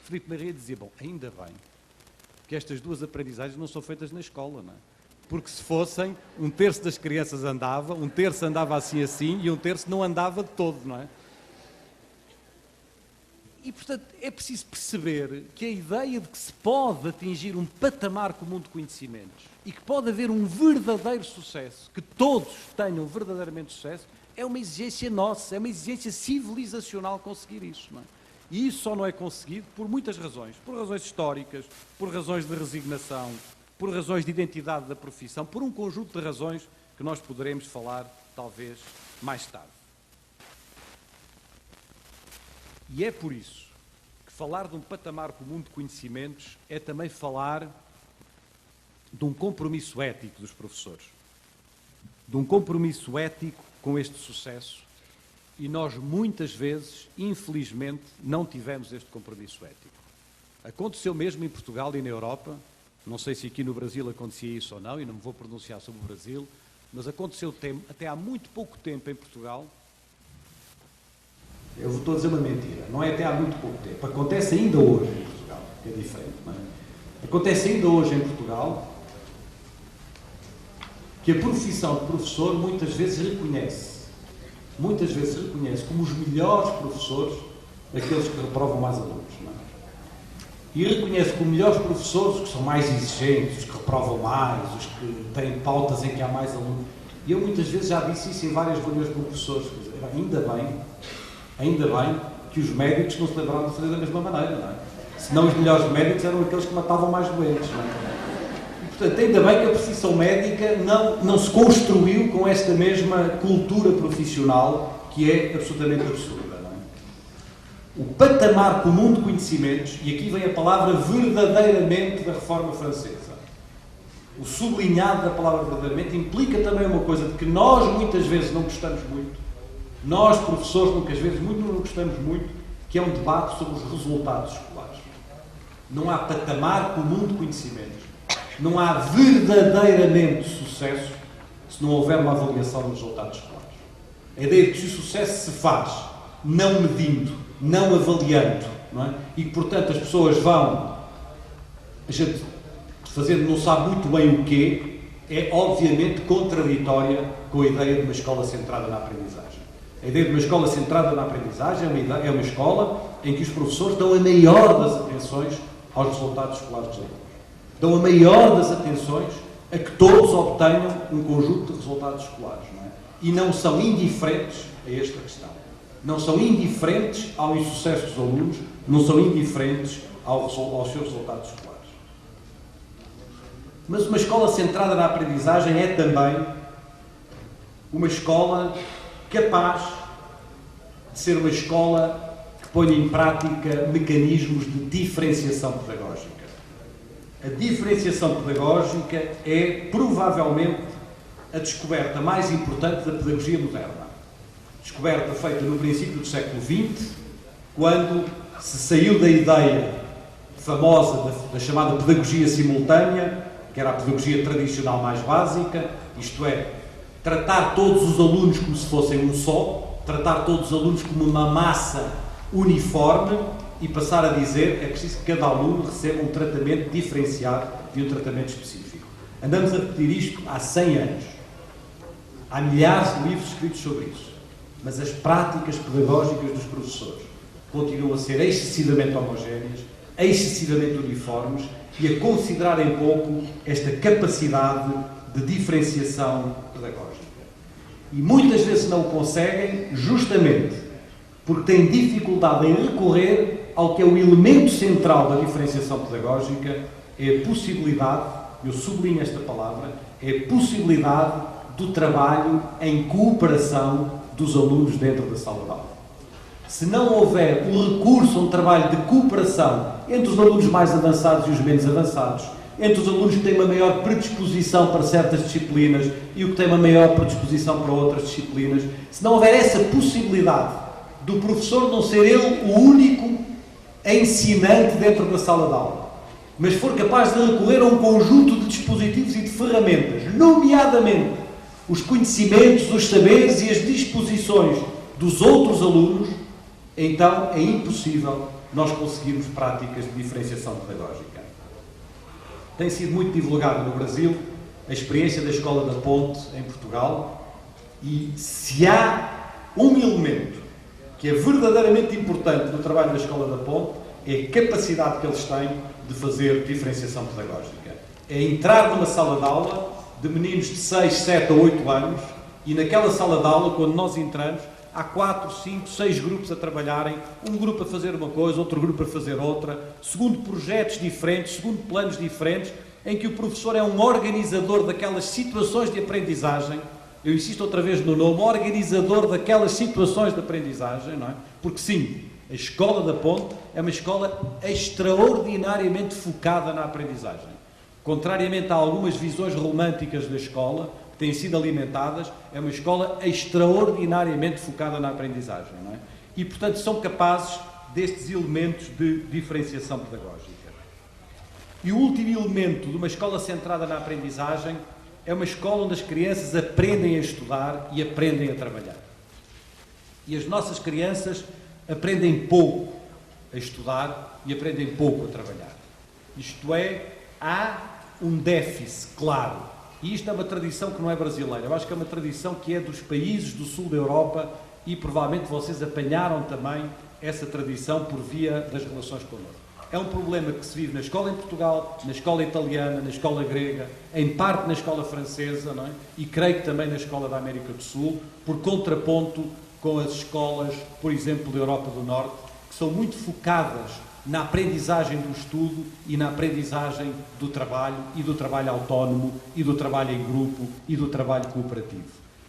Philippe Meirieu dizia, bom, ainda bem que estas 2 aprendizagens não são feitas na escola, não é? Porque se fossem, 1/3 das crianças andava, 1/3 andava assim e 1/3 não andava de todo, não é? E, portanto, é preciso perceber que a ideia de que se pode atingir um patamar comum de conhecimentos e que pode haver um verdadeiro sucesso, que todos tenham verdadeiramente sucesso, é uma exigência nossa, é uma exigência civilizacional conseguir isso, não é? E isso só não é conseguido por muitas razões. Por razões históricas, por razões de resignação, por razões de identidade da profissão, por um conjunto de razões que nós poderemos falar, talvez, mais tarde. E é por isso que falar de um patamar comum de conhecimentos é também falar de um compromisso ético dos professores. De um compromisso ético com este sucesso. E nós, muitas vezes, infelizmente, não tivemos este compromisso ético. Aconteceu mesmo em Portugal e na Europa, não sei se aqui no Brasil acontecia isso ou não, e não me vou pronunciar sobre o Brasil, mas aconteceu até há muito pouco tempo em Portugal. Eu estou a dizer uma mentira, não é até há muito pouco tempo, acontece ainda hoje em Portugal, que é diferente, não é? Acontece ainda hoje em Portugal que a profissão de professor muitas vezes reconhece como os melhores professores aqueles que reprovam mais alunos, não é? E reconheço que os melhores professores, os que são mais exigentes, os que reprovam mais, os que têm pautas em que há mais alunos, e eu muitas vezes já disse isso em várias reuniões com professores, ainda bem que os médicos não se lembraram de fazer da mesma maneira, não é? Senão os melhores médicos eram aqueles que matavam mais doentes, não é? E, portanto, ainda bem que a profissão médica não se construiu com esta mesma cultura profissional que é absolutamente absurda, não é? O patamar comum de conhecimentos, e aqui vem a palavra verdadeiramente da Reforma Francesa, o sublinhado da palavra verdadeiramente implica também uma coisa de que nós muitas vezes não gostamos muito, nós professores muitas vezes não gostamos muito, que é um debate sobre os resultados escolares. Não há patamar comum de conhecimentos, não há verdadeiramente sucesso se não houver uma avaliação dos resultados escolares. A ideia de que o sucesso se faz não medindo, não avaliando, não é? E que, portanto, as pessoas vão, a gente fazendo não sabe muito bem o quê, é obviamente contraditória com a ideia de uma escola centrada na aprendizagem. A ideia de uma escola centrada na aprendizagem é uma escola em que os professores dão a maior das atenções aos resultados escolares dos alunos. Dão a maior das atenções a que todos obtenham um conjunto de resultados escolares, não é? E não são indiferentes a esta questão. Não são indiferentes ao insucesso dos alunos, não são indiferentes aos seus resultados escolares. Mas uma escola centrada na aprendizagem é também uma escola capaz de ser uma escola que põe em prática mecanismos de diferenciação pedagógica. A diferenciação pedagógica é, provavelmente, a descoberta mais importante da pedagogia moderna. Descoberta feita no princípio do século XX, quando se saiu da ideia famosa da chamada pedagogia simultânea, que era a pedagogia tradicional mais básica, isto é, tratar todos os alunos como se fossem um só, tratar todos os alunos como uma massa uniforme e passar a dizer que é preciso que cada aluno receba um tratamento diferenciado e um tratamento específico. Andamos a repetir isto há 100 anos. Há milhares de livros escritos sobre isso. Mas as práticas pedagógicas dos professores continuam a ser excessivamente homogéneas, excessivamente uniformes e a considerarem pouco esta capacidade de diferenciação pedagógica. E muitas vezes não o conseguem justamente porque têm dificuldade em recorrer ao que é o elemento central da diferenciação pedagógica, é a possibilidade, eu sublinho esta palavra, é a possibilidade do trabalho em cooperação dos alunos dentro da sala de aula. Se não houver o recurso a um trabalho de cooperação entre os alunos mais avançados e os menos avançados, entre os alunos que têm uma maior predisposição para certas disciplinas e o que tem uma maior predisposição para outras disciplinas, se não houver essa possibilidade do professor não ser ele o único ensinante dentro da sala de aula, mas for capaz de recorrer a um conjunto de dispositivos e de ferramentas, nomeadamente os conhecimentos, os saberes e as disposições dos outros alunos, então é impossível nós conseguirmos práticas de diferenciação pedagógica. Tem sido muito divulgada no Brasil a experiência da Escola da Ponte em Portugal e se há um elemento que é verdadeiramente importante no trabalho da Escola da Ponte é a capacidade que eles têm de fazer diferenciação pedagógica. É entrar numa sala de aula de meninos de 6, 7 ou 8 anos e naquela sala de aula, quando nós entramos, há 4, 5, 6 grupos a trabalharem, um grupo a fazer uma coisa, outro grupo a fazer outra, segundo projetos diferentes, segundo planos diferentes, em que o professor é um organizador daquelas situações de aprendizagem, eu insisto outra vez no nome, organizador daquelas situações de aprendizagem, não é? Porque sim, a Escola da Ponte é uma escola extraordinariamente focada na aprendizagem. Contrariamente a algumas visões românticas da escola, que têm sido alimentadas, é uma escola extraordinariamente focada na aprendizagem, não é? E, portanto, são capazes destes elementos de diferenciação pedagógica. E o último elemento de uma escola centrada na aprendizagem é uma escola onde as crianças aprendem a estudar e aprendem a trabalhar. E as nossas crianças aprendem pouco a estudar e aprendem pouco a trabalhar. Isto é, há um déficit claro. E isto é uma tradição que não é brasileira. Eu acho que é uma tradição que é dos países do sul da Europa e provavelmente vocês apanharam também essa tradição por via das relações connosco. É um problema que se vive na escola em Portugal, na escola italiana, na escola grega, em parte na escola francesa, não é? E creio que também na escola da América do Sul, por contraponto com as escolas, por exemplo, da Europa do Norte, que são muito focadas na aprendizagem do estudo e na aprendizagem do trabalho e do trabalho autónomo e do trabalho em grupo e do trabalho cooperativo.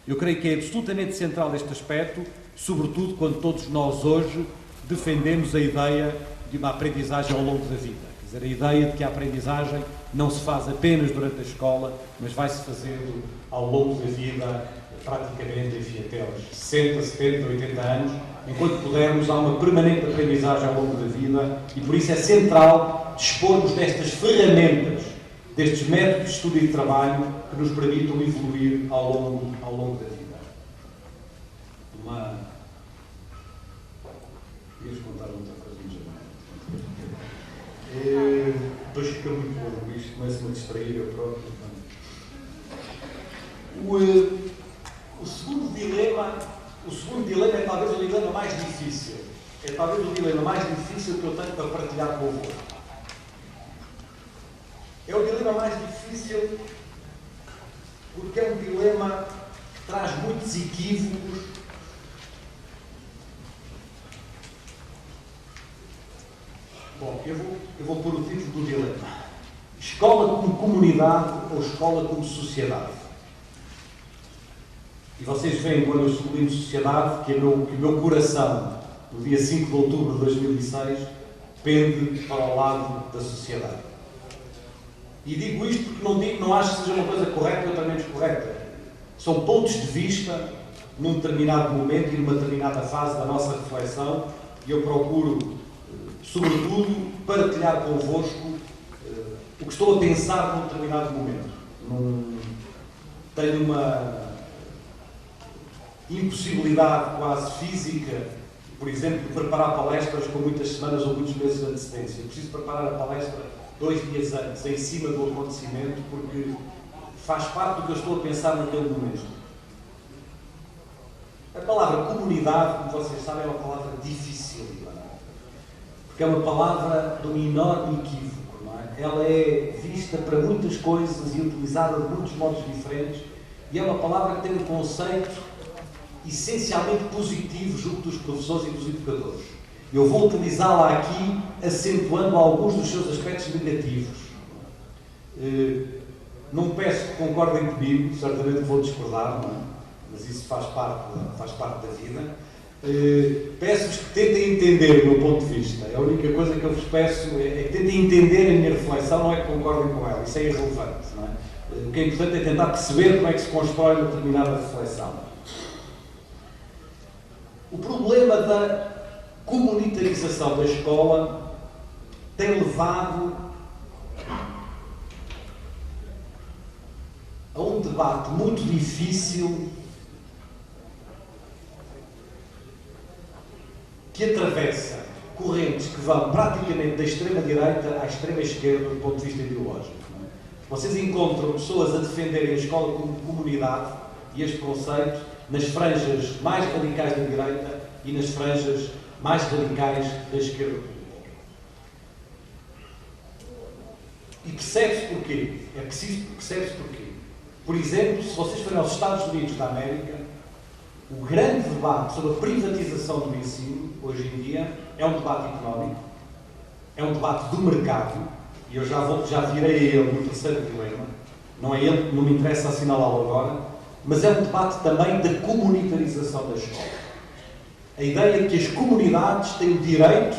Eu creio que é absolutamente central este aspecto, sobretudo quando todos nós hoje defendemos a ideia de uma aprendizagem ao longo da vida. Quer dizer, a ideia de que a aprendizagem não se faz apenas durante a escola, mas vai-se fazendo ao longo da vida, praticamente, enfim, até aos 60, 70, 80 anos. Enquanto pudermos, há uma permanente aprendizagem ao longo da vida e por isso é central dispormos destas ferramentas, destes métodos de estudo e de trabalho que nos permitam evoluir ao longo da vida. Querias contar outra coisa no Janeiro? Depois fica muito bom isto, começa-me a distrair eu próprio. O segundo dilema é talvez o dilema mais difícil. É talvez o dilema mais difícil que eu tenho para partilhar convosco. É o dilema mais difícil porque é um dilema que traz muitos equívocos. Bom, eu vou pôr o título do dilema. Escola como comunidade ou escola como sociedade? E vocês veem, quando eu sublinho sociedade, que o meu coração, no dia 5 de outubro de 2006, pende para o lado da sociedade. E digo isto porque não acho que seja uma coisa correta ou outra menos correta. São pontos de vista num determinado momento e numa determinada fase da nossa reflexão e eu procuro, sobretudo, partilhar convosco o que estou a pensar num determinado momento. Tenho uma impossibilidade quase física, por exemplo, de preparar palestras com muitas semanas ou muitos meses de antecedência. Eu preciso preparar a palestra 2 dias antes, em cima do acontecimento, porque faz parte do que eu estou a pensar naquele momento. A palavra comunidade, como vocês sabem, é uma palavra difícil, porque é uma palavra de um enorme equívoco, não é? Ela é vista para muitas coisas e utilizada de muitos modos diferentes, e é uma palavra que tem um conceito essencialmente positivo junto dos professores e dos educadores. Eu vou utilizá-la aqui acentuando alguns dos seus aspectos negativos. Não peço que concordem comigo, certamente vou discordar, não é? Mas isso faz parte da vida. Peço-vos que tentem entender o meu ponto de vista. A única coisa que eu vos peço é que tentem entender a minha reflexão, não é que concordem com ela. Isso é irrelevante, não é? O que é importante é tentar perceber como é que se constrói uma determinada reflexão. O problema da comunitarização da escola tem levado a um debate muito difícil que atravessa correntes que vão praticamente da extrema-direita à extrema-esquerda do ponto de vista ideológico. Vocês encontram pessoas a defenderem a escola como comunidade e este conceito nas franjas mais radicais da direita e nas franjas mais radicais da esquerda política. E percebe-se porquê. É preciso que percebe-se porquê. Por exemplo, se vocês forem aos Estados Unidos da América, o grande debate sobre a privatização do ensino, hoje em dia, é um debate económico, é um debate do mercado, e eu já virei a ele no terceiro dilema, não é ele que não me interessa assinalá-lo agora, mas é um debate também da comunitarização da escola. A ideia de que as comunidades têm o direito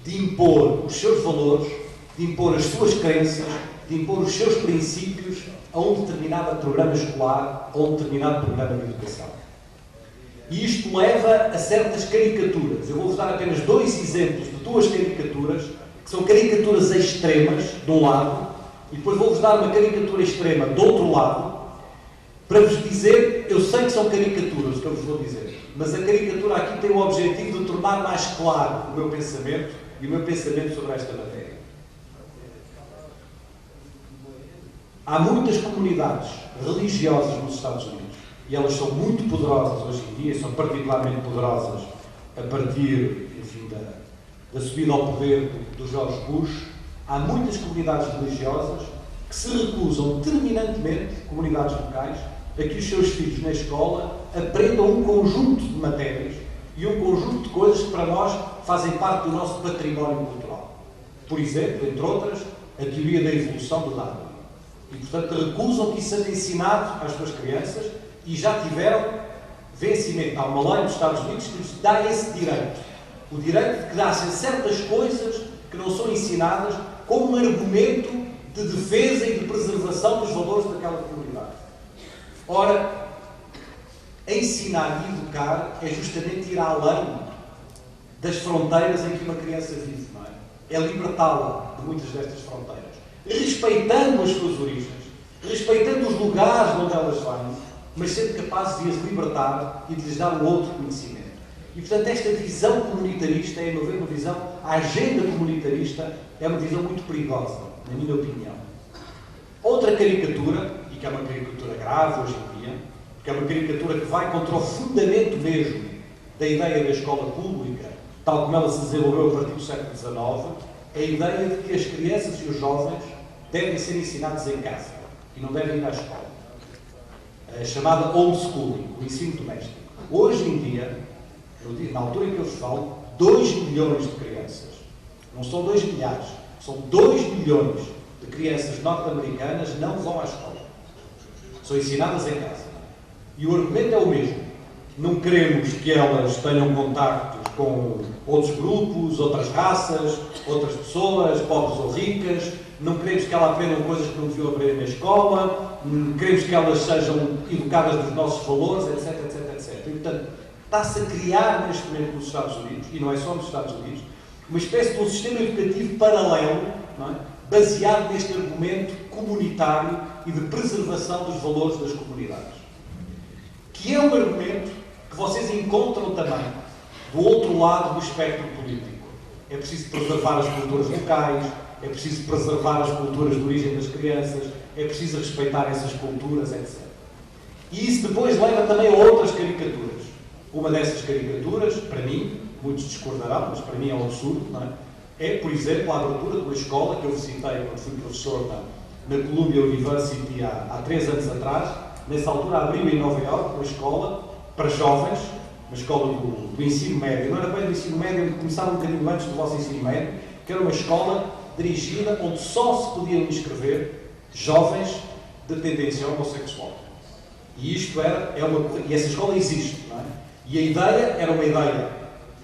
de impor os seus valores, de impor as suas crenças, de impor os seus princípios a um determinado programa escolar, a um determinado programa de educação. E isto leva a certas caricaturas. Eu vou-vos dar apenas 2 exemplos de 2 caricaturas, que são caricaturas extremas, de um lado, e depois vou-vos dar uma caricatura extrema do outro lado, para vos dizer, eu sei que são caricaturas, o que eu vos vou dizer, mas a caricatura aqui tem o objetivo de tornar mais claro o meu pensamento e o meu pensamento sobre esta matéria. Há muitas comunidades religiosas nos Estados Unidos, e elas são muito poderosas hoje em dia, são particularmente poderosas a partir, enfim, da subida ao poder do George Bush, há muitas comunidades religiosas que se recusam terminantemente, comunidades locais, a que os seus filhos na escola aprendam um conjunto de matérias e um conjunto de coisas que para nós fazem parte do nosso património cultural. Por exemplo, entre outras, a teoria da evolução do Darwin. E, portanto, recusam que isso seja ensinado às suas crianças e já tiveram vencimento. Há uma lei nos Estados Unidos que lhes dá esse direito. O direito de que dá-se certas coisas que não são ensinadas como um argumento de defesa e de preservação dos valores daquela comunidade. Ora, ensinar e educar é justamente ir além das fronteiras em que uma criança vive, não é? É libertá-la de muitas destas fronteiras, respeitando as suas origens, respeitando os lugares onde elas vêm, mas sendo capaz de as libertar e de lhes dar um outro conhecimento. E, portanto, esta visão comunitarista é, a meu ver, uma visão, a agenda comunitarista é uma visão muito perigosa, na minha opinião. Outra caricatura, e que é uma caricatura grave hoje em dia, porque é uma caricatura que vai contra o fundamento mesmo da ideia da escola pública, tal como ela se desenvolveu a partir do século XIX, é a ideia de que as crianças e os jovens devem ser ensinados em casa e não devem ir à escola. A chamada homeschooling, o ensino doméstico. Hoje em dia, na altura em que eu vos falo, 2 milhões de crianças, não são 2 milhares, são 2 milhões de crianças norte-americanas não vão à escola. São ensinadas em casa. E o argumento é o mesmo. Não queremos que elas tenham contactos com outros grupos, outras raças, outras pessoas, pobres ou ricas. Não queremos que elas aprendam coisas que não deviam aprender na escola. Queremos que elas sejam educadas nos nossos valores, etc, etc, etc. E, portanto, está-se a criar neste momento nos Estados Unidos, e não é só nos Estados Unidos, uma espécie de um sistema educativo paralelo, não é? Baseado neste argumento comunitário e de preservação dos valores das comunidades. Que é um argumento que vocês encontram também do outro lado do espectro político. É preciso preservar as culturas locais, é preciso preservar as culturas de origem das crianças, é preciso respeitar essas culturas, etc. E isso depois leva também a outras caricaturas. Uma dessas caricaturas, para mim, muitos discordarão, mas para mim é um absurdo, não é? É, por exemplo, a abertura de uma escola que eu visitei quando fui professor na Columbia University há 3 anos atrás. Nessa altura abriu em Nova Iorque uma escola para jovens, uma escola do ensino médio. Não era bem do ensino médio, começava um bocadinho antes do vosso ensino médio, que era uma escola dirigida onde só se podiam inscrever jovens de tendência homossexual. E isto e essa escola existe, não é? E a ideia era uma ideia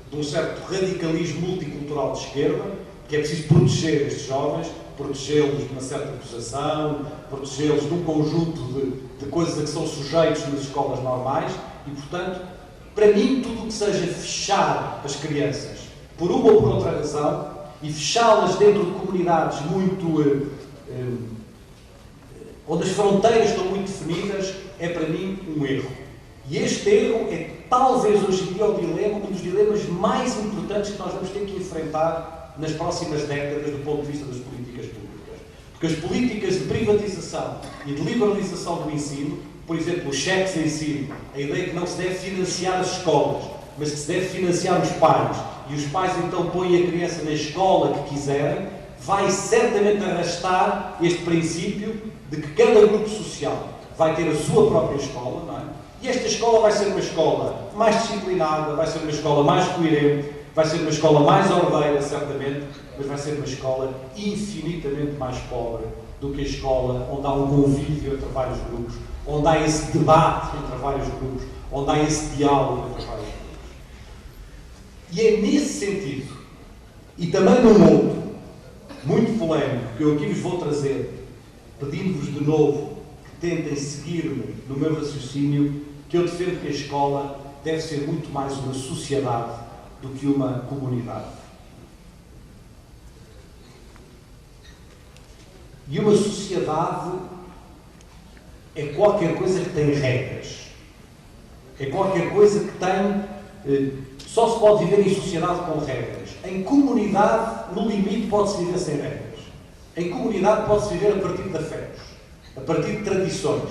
de um certo radicalismo multicultural de esquerda, que é preciso proteger estes jovens, protegê-los de uma certa acusação, protegê-los de um conjunto de coisas a que são sujeitos nas escolas normais e, portanto, para mim, tudo o que seja fechar as crianças por uma ou por outra razão e fechá-las dentro de comunidades muito... onde as fronteiras estão muito definidas, é para mim um erro. E este erro é talvez hoje em dia um dos dilemas mais importantes que nós vamos ter que enfrentar nas próximas décadas do ponto de vista das políticas públicas. Porque as políticas de privatização e de liberalização do ensino, por exemplo, os cheques de ensino, a ideia de que não se deve financiar as escolas, mas que se deve financiar os pais, e os pais então põem a criança na escola que quiserem, vai certamente arrastar este princípio de que cada grupo social vai ter a sua própria escola, não é? E esta escola vai ser uma escola mais disciplinada, vai ser uma escola mais coerente, vai ser uma escola mais ordeira, certamente, mas vai ser uma escola infinitamente mais pobre do que a escola onde há um convívio entre vários grupos, onde há esse debate entre vários grupos, onde há esse diálogo entre vários grupos. E é nesse sentido, e também num outro, muito polémico, que eu aqui vos vou trazer, pedindo-vos de novo que tentem seguir-me no meu raciocínio, que eu defendo que a escola deve ser muito mais uma sociedade do que uma comunidade. E uma sociedade é qualquer coisa que tem regras. É qualquer coisa que tem... só se pode viver em sociedade com regras. Em comunidade, no limite, pode-se viver sem regras. Em comunidade pode-se viver a partir de afetos, a partir de tradições,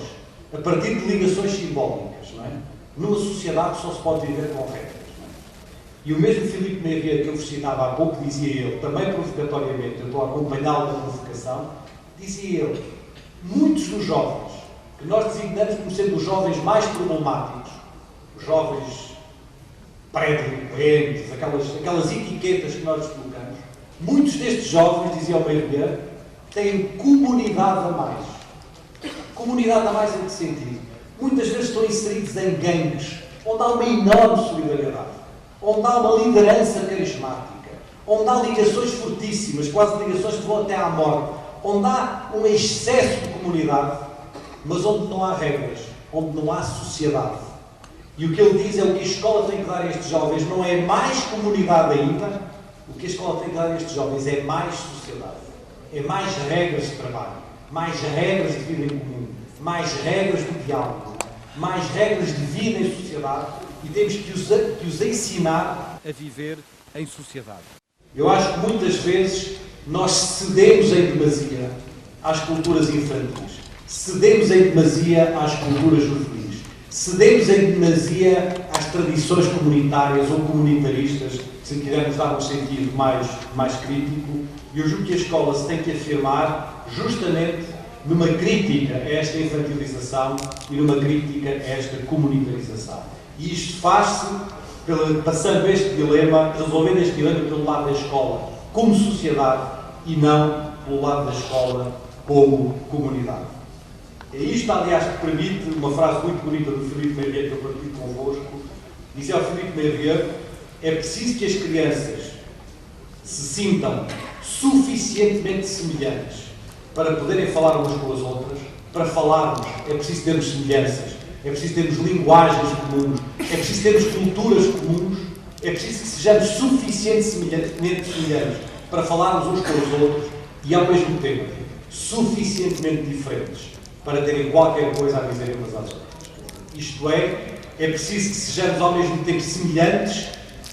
a partir de ligações simbólicas, não é? Numa sociedade só se pode viver com regras, não é? E o mesmo Filipe Meia que eu vos citava há pouco, dizia ele, também provocatoriamente, eu estou a acompanhá-lo na provocação, dizia ele, muitos dos jovens, que nós designamos como sendo os jovens mais problemáticos, os jovens pré-delinquentes, aquelas etiquetas que nós colocamos, muitos destes jovens, dizia o Meia, têm comunidade a mais. Comunidade a mais em que sentido? Muitas vezes estão inseridos em gangues, onde há uma enorme solidariedade, onde há uma liderança carismática, onde há ligações fortíssimas, quase ligações que vão até à morte, onde há um excesso de comunidade, mas onde não há regras, onde não há sociedade. E o que ele diz é o que a escola tem que dar a estes jovens não é mais comunidade ainda, o que a escola tem que dar a estes jovens é mais sociedade, é mais regras de trabalho, mais regras de vida em comum, mais regras de diálogo, mais regras de vida em sociedade, e temos que os ensinar a viver em sociedade. Eu acho que muitas vezes nós cedemos em demasia às culturas infantis, cedemos em demasia às culturas juvenis, cedemos em demasia às tradições comunitárias ou comunitaristas, se quisermos dar um sentido mais crítico, e eu julgo que a escola se tem que afirmar justamente numa crítica a esta infantilização e numa crítica a esta comunitarização. E isto faz-se passando este dilema, resolvendo este dilema pelo lado da escola como sociedade e não pelo lado da escola como comunidade. É isto, aliás, que permite uma frase muito bonita do Filipe Meia que eu partilho convosco. Dizia ao Filipe Meia: é preciso que as crianças se sintam suficientemente semelhantes para poderem falar umas com as outras. Para falarmos é preciso termos semelhanças, é preciso termos linguagens comuns, é preciso termos culturas comuns, é preciso que sejamos suficientemente semelhantes para falarmos uns com os outros e, ao mesmo tempo, suficientemente diferentes para terem qualquer coisa a dizer umas às outras. Isto é preciso que sejamos ao mesmo tempo semelhantes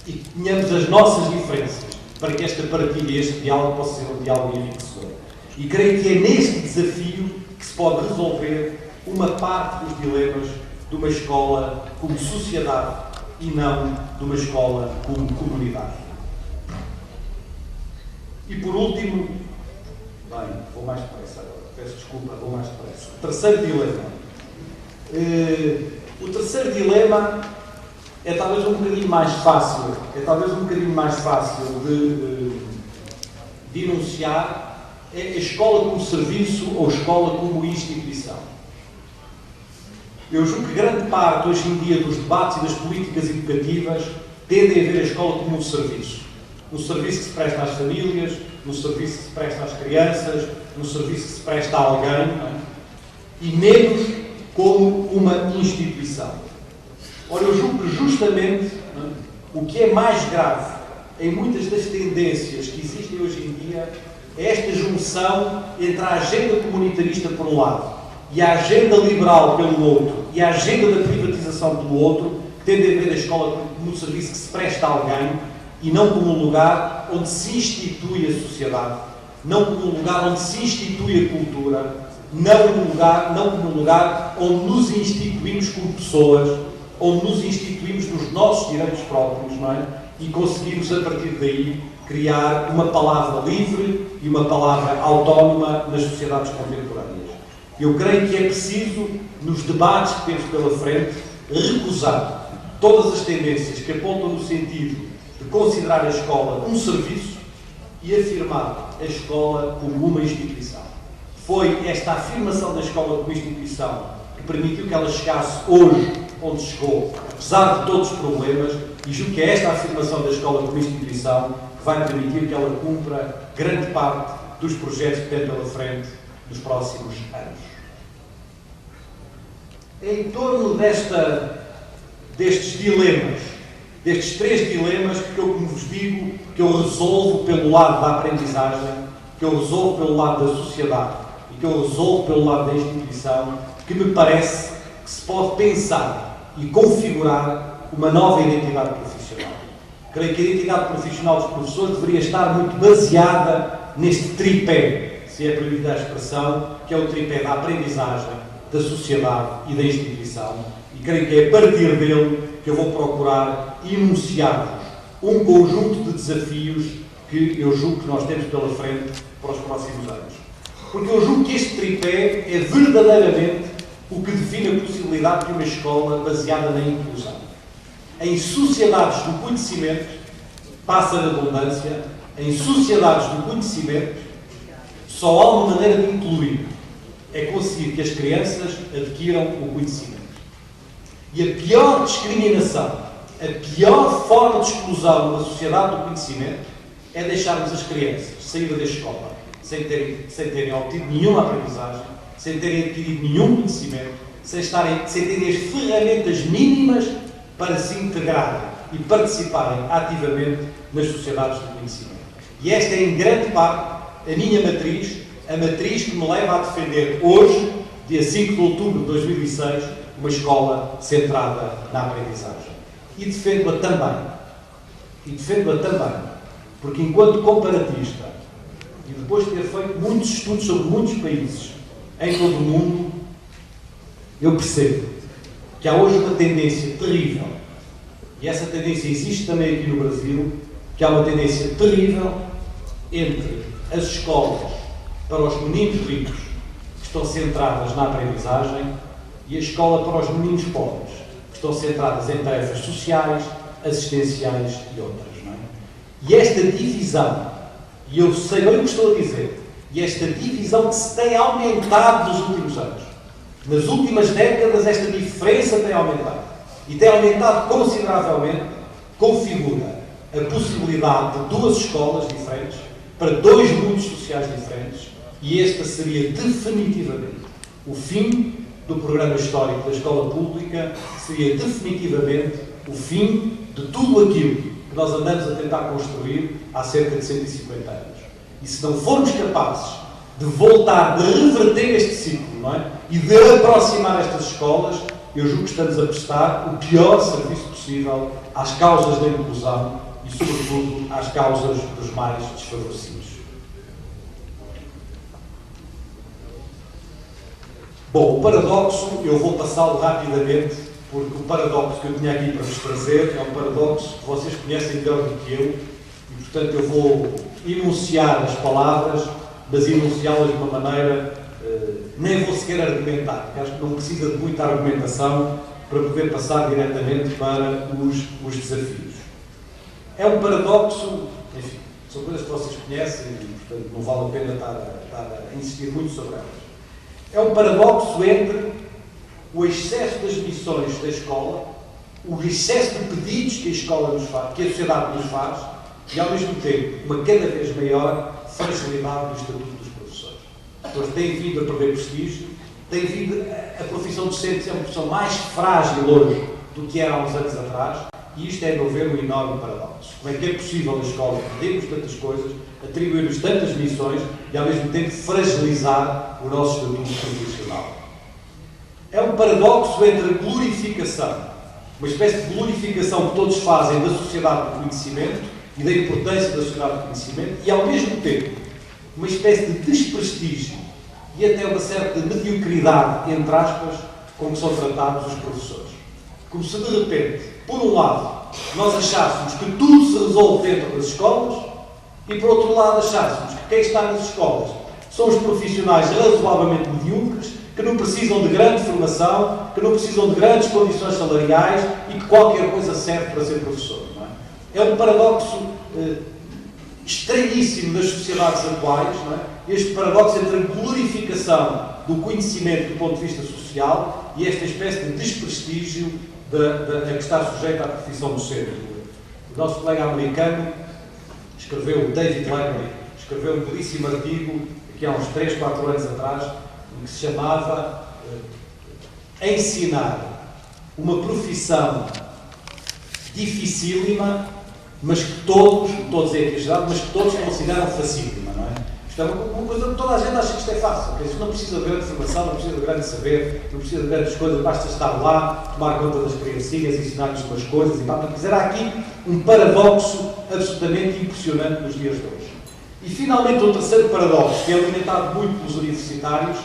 e que tenhamos as nossas diferenças para que esta partilha e este diálogo possa ser um diálogo enriquecedor. E creio que é neste desafio que se pode resolver uma parte dos dilemas de uma escola como sociedade e não de uma escola como comunidade. E por último, vou mais depressa agora, peço desculpa, vou mais depressa. O terceiro dilema. O terceiro dilema é talvez um bocadinho mais fácil, de enunciar. É a escola como serviço ou escola como instituição. Eu julgo que grande parte, hoje em dia, dos debates e das políticas educativas tendem a ver a escola como um serviço. Um serviço que se presta às famílias, um serviço que se presta às crianças, um serviço que se presta a alguém, e menos como uma instituição. Ora, eu julgo que justamente o que é mais grave em muitas das tendências que existem hoje em dia é esta junção entre a agenda comunitarista por um lado e a agenda liberal pelo outro e a agenda da privatização pelo outro, que tende a ver a escola como um serviço que se presta a alguém e não como um lugar onde se institui a sociedade, não como um lugar onde se institui a cultura, não como um lugar onde nos instituímos como pessoas, onde nos instituímos nos nossos direitos próprios, não é? E conseguimos, a partir daí, criar uma palavra livre e uma palavra autónoma nas sociedades contemporâneas. Eu creio que é preciso, nos debates que temos pela frente, recusar todas as tendências que apontam no sentido de considerar a escola um serviço e afirmar a escola como uma instituição. Foi esta afirmação da escola como instituição que permitiu que ela chegasse hoje onde chegou, apesar de todos os problemas, e julgo que é esta afirmação da escola como instituição que vai permitir que ela cumpra grande parte dos projetos que tem pela frente nos próximos anos. Em torno destes dilemas, destes três dilemas que eu, como vos digo, que eu resolvo pelo lado da aprendizagem, que eu resolvo pelo lado da sociedade e que eu resolvo pelo lado da instituição, que me parece que se pode pensar e configurar uma nova identidade profissional. Creio que a identidade profissional dos professores deveria estar muito baseada neste tripé, se é permitida a expressão, que é o tripé da aprendizagem, da sociedade e da instituição. E creio que é a partir dele que eu vou procurar enunciar-vos um conjunto de desafios que eu julgo que nós temos pela frente para os próximos anos. Porque eu julgo que este tripé é verdadeiramente o que define a possibilidade de uma escola baseada na inclusão. Em sociedades do conhecimento, passa a redundância, em sociedades do conhecimento, só há uma maneira de incluir, é conseguir que as crianças adquiram o conhecimento. E a pior discriminação, a pior forma de exclusão da sociedade do conhecimento é deixarmos as crianças sair da escola sem terem obtido nenhuma aprendizagem, sem terem adquirido nenhum conhecimento, sem terem as ferramentas mínimas para se integrarem e participarem ativamente nas sociedades do conhecimento. E esta é, em grande parte, a minha matriz, a matriz que me leva a defender hoje, dia 5 de outubro de 2006, uma escola centrada na aprendizagem. E defendo-a também, porque enquanto comparatista, e depois de ter feito muitos estudos sobre muitos países em todo o mundo, eu percebo que há hoje uma tendência terrível, e essa tendência existe também aqui no Brasil, que há uma tendência terrível entre as escolas para os meninos ricos, que estão centradas na aprendizagem, e a escola para os meninos pobres, que estão centradas em tarefas sociais, assistenciais e outras. Não é? E esta divisão, e eu sei bem o que estou a dizer, e esta divisão que se tem aumentado nos últimos anos. Nas últimas décadas esta diferença tem aumentado. E tem aumentado consideravelmente, configura a possibilidade de duas escolas diferentes, para dois mundos sociais diferentes, e esta seria definitivamente o fim do programa histórico da escola pública, seria definitivamente o fim de tudo aquilo que nós andamos a tentar construir há cerca de 150 anos. E se não formos capazes de voltar, de reverter este ciclo, não é? E de aproximar estas escolas, eu julgo que estamos a prestar o pior serviço possível às causas da inclusão e, sobretudo, às causas dos mais desfavorecidos. Bom, o paradoxo, eu vou passá-lo rapidamente, porque o paradoxo que eu tinha aqui para vos trazer é um paradoxo que vocês conhecem melhor do que eu, e, portanto, eu vou enunciar as palavras, mas enunciá-las de uma maneira, nem vou sequer argumentar, porque acho que não precisa de muita argumentação para poder passar diretamente para os desafios. É um paradoxo, enfim, são coisas que vocês conhecem e, portanto, não vale a pena estar a insistir muito sobre elas. É um paradoxo entre o excesso das missões da escola, o excesso de pedidos que a escola nos faz, que a sociedade nos faz, e, ao mesmo tempo, uma cada vez maior fragilidade do estatuto dos professores. As pessoas têm vindo a perder prestígio, a profissão docente é uma profissão mais frágil hoje do que era há uns anos atrás, e isto é, a meu ver, um enorme paradoxo. Como é que é possível a escola pedir-nos tantas coisas, atribuir-nos tantas missões e, ao mesmo tempo, fragilizar o nosso estatuto profissional? É um paradoxo entre a glorificação, uma espécie de glorificação que todos fazem da sociedade do conhecimento e da importância da sociedade do conhecimento, e, ao mesmo tempo, uma espécie de desprestígio e até uma certa mediocridade, entre aspas, com que são tratados os professores. Como se, de repente, por um lado, nós achássemos que tudo se resolve dentro das escolas e, por outro lado, achássemos que quem está nas escolas são os profissionais razoavelmente medíocres, que não precisam de grande formação, que não precisam de grandes condições salariais e que qualquer coisa serve para ser professor. Não é? É um paradoxo estranhíssimo das sociedades atuais, não é? Este paradoxo entre a glorificação do conhecimento do ponto de vista social e esta espécie de desprestígio a que está sujeita à profissão docente. O nosso colega americano escreveu, David Langley, escreveu um belíssimo artigo aqui há uns 3, 4 anos atrás, que se chamava Ensinar uma profissão dificílima, mas que todos, não estou a dizer aqui exagerado, mas que todos consideram facílima, não é? Isto é uma coisa que toda a gente acha que isto é fácil, porque isto não precisa de grande formação, não precisa de grande saber, não precisa de grandes coisas, basta estar lá, tomar conta das criancinhas, ensinar-lhes umas coisas e pá. Quer dizer, há aqui um paradoxo absolutamente impressionante nos dias de hoje. E finalmente um terceiro paradoxo, que é alimentado muito pelos universitários,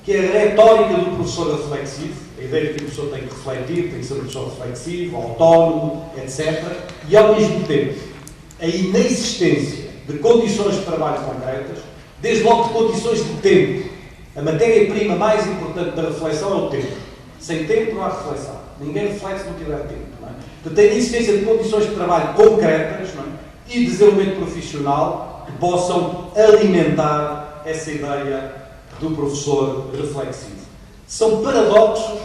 que é a retórica do professor reflexivo, a ideia de que a pessoa tem que refletir, tem que ser uma pessoa reflexiva, autónomo, etc. E, ao mesmo tempo, a inexistência de condições de trabalho concretas, desde logo de condições de tempo. A matéria-prima mais importante da reflexão é o tempo. Sem tempo não há reflexão. Ninguém reflete se não tiver tempo. Não é? Portanto, a inexistência de condições de trabalho concretas, não é? E desenvolvimento profissional que possam alimentar essa ideia do professor reflexivo. São paradoxos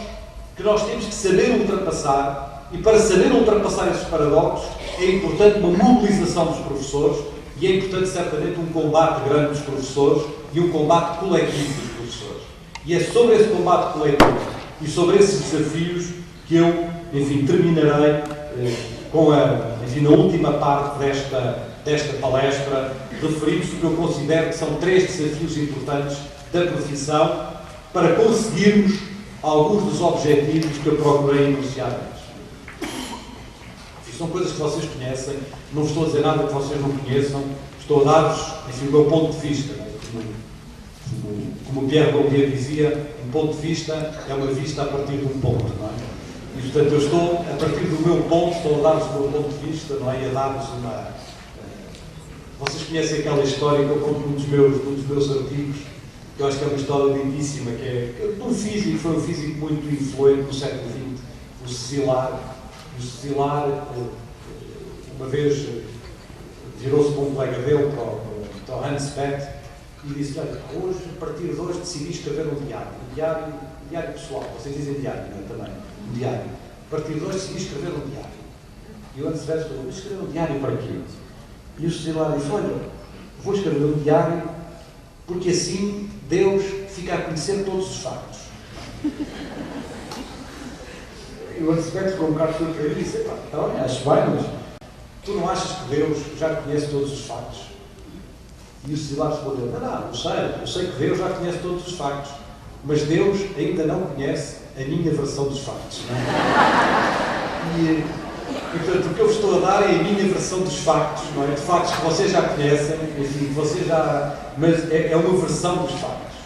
que nós temos que saber ultrapassar, e para saber ultrapassar esses paradoxos é importante uma mobilização dos professores e é importante certamente um combate grande dos professores e um combate coletivo dos professores. E é sobre esse combate coletivo e sobre esses desafios que eu, enfim, terminarei com a última parte desta palestra, referindo-se ao que eu considero que são 3 desafios importantes da profissão para conseguirmos alguns dos objetivos que eu procurei enunciar antes. São coisas que vocês conhecem, não estou a dizer nada que vocês não conheçam, estou a dar-vos, enfim, o meu ponto de vista. Não é? Como Pierre Bourdieu dizia, um ponto de vista é uma vista a partir de um ponto, não é? E, portanto, eu estou, a partir do meu ponto, estou a dar-vos o meu ponto de vista, não é? E a dar-vos uma... Vocês conhecem aquela história que eu conto num dos meus artigos, que eu acho que é uma história lindíssima, que é de um físico, foi um físico muito influente no século XX, o Szilard. O Szilard, uma vez, virou-se para um colega dele, para o Hans Bethe, e disse: olha, hoje, a partir de hoje, decidi escrever um diário pessoal. Vocês dizem diário, não é? Também. Um diário. A partir de hoje, decidi escrever um diário. E o Hans Bethe falou: vou escrever um diário para quê? E o Szilard disse: olha, vou escrever um diário porque assim Deus fica a conhecer todos os factos. E o Hans Bethe ficou um bocado surpreendido e disse: então, acho bem, mas tu não achas que Deus já conhece todos os factos? E o Szilard respondeu: não, eu sei que Deus já conhece todos os factos, mas Deus ainda não conhece a minha versão dos factos. Não é? E, portanto, o que eu vos estou a dar é a minha versão dos factos, não é? De factos que vocês já conhecem, enfim, mas é uma versão dos factos.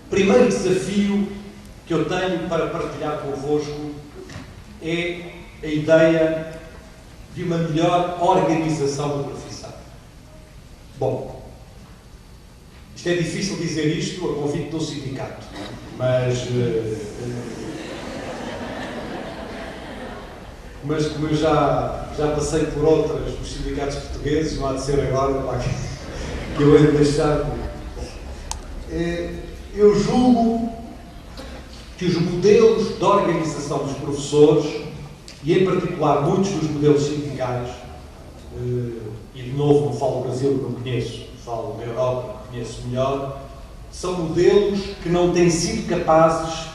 Primeiro desafio que eu tenho para partilhar convosco é a ideia de uma melhor organização da profissão. Bom, isto é difícil dizer isto a convite do sindicato, mas como eu já passei por outras dos sindicatos portugueses, não há de ser agora que eu hei de deixar. Eu julgo que os modelos de organização dos professores, e em particular muitos dos modelos sindicais, e de novo não falo do Brasil que não conheço, falo da Europa que conheço melhor, são modelos que não têm sido capazes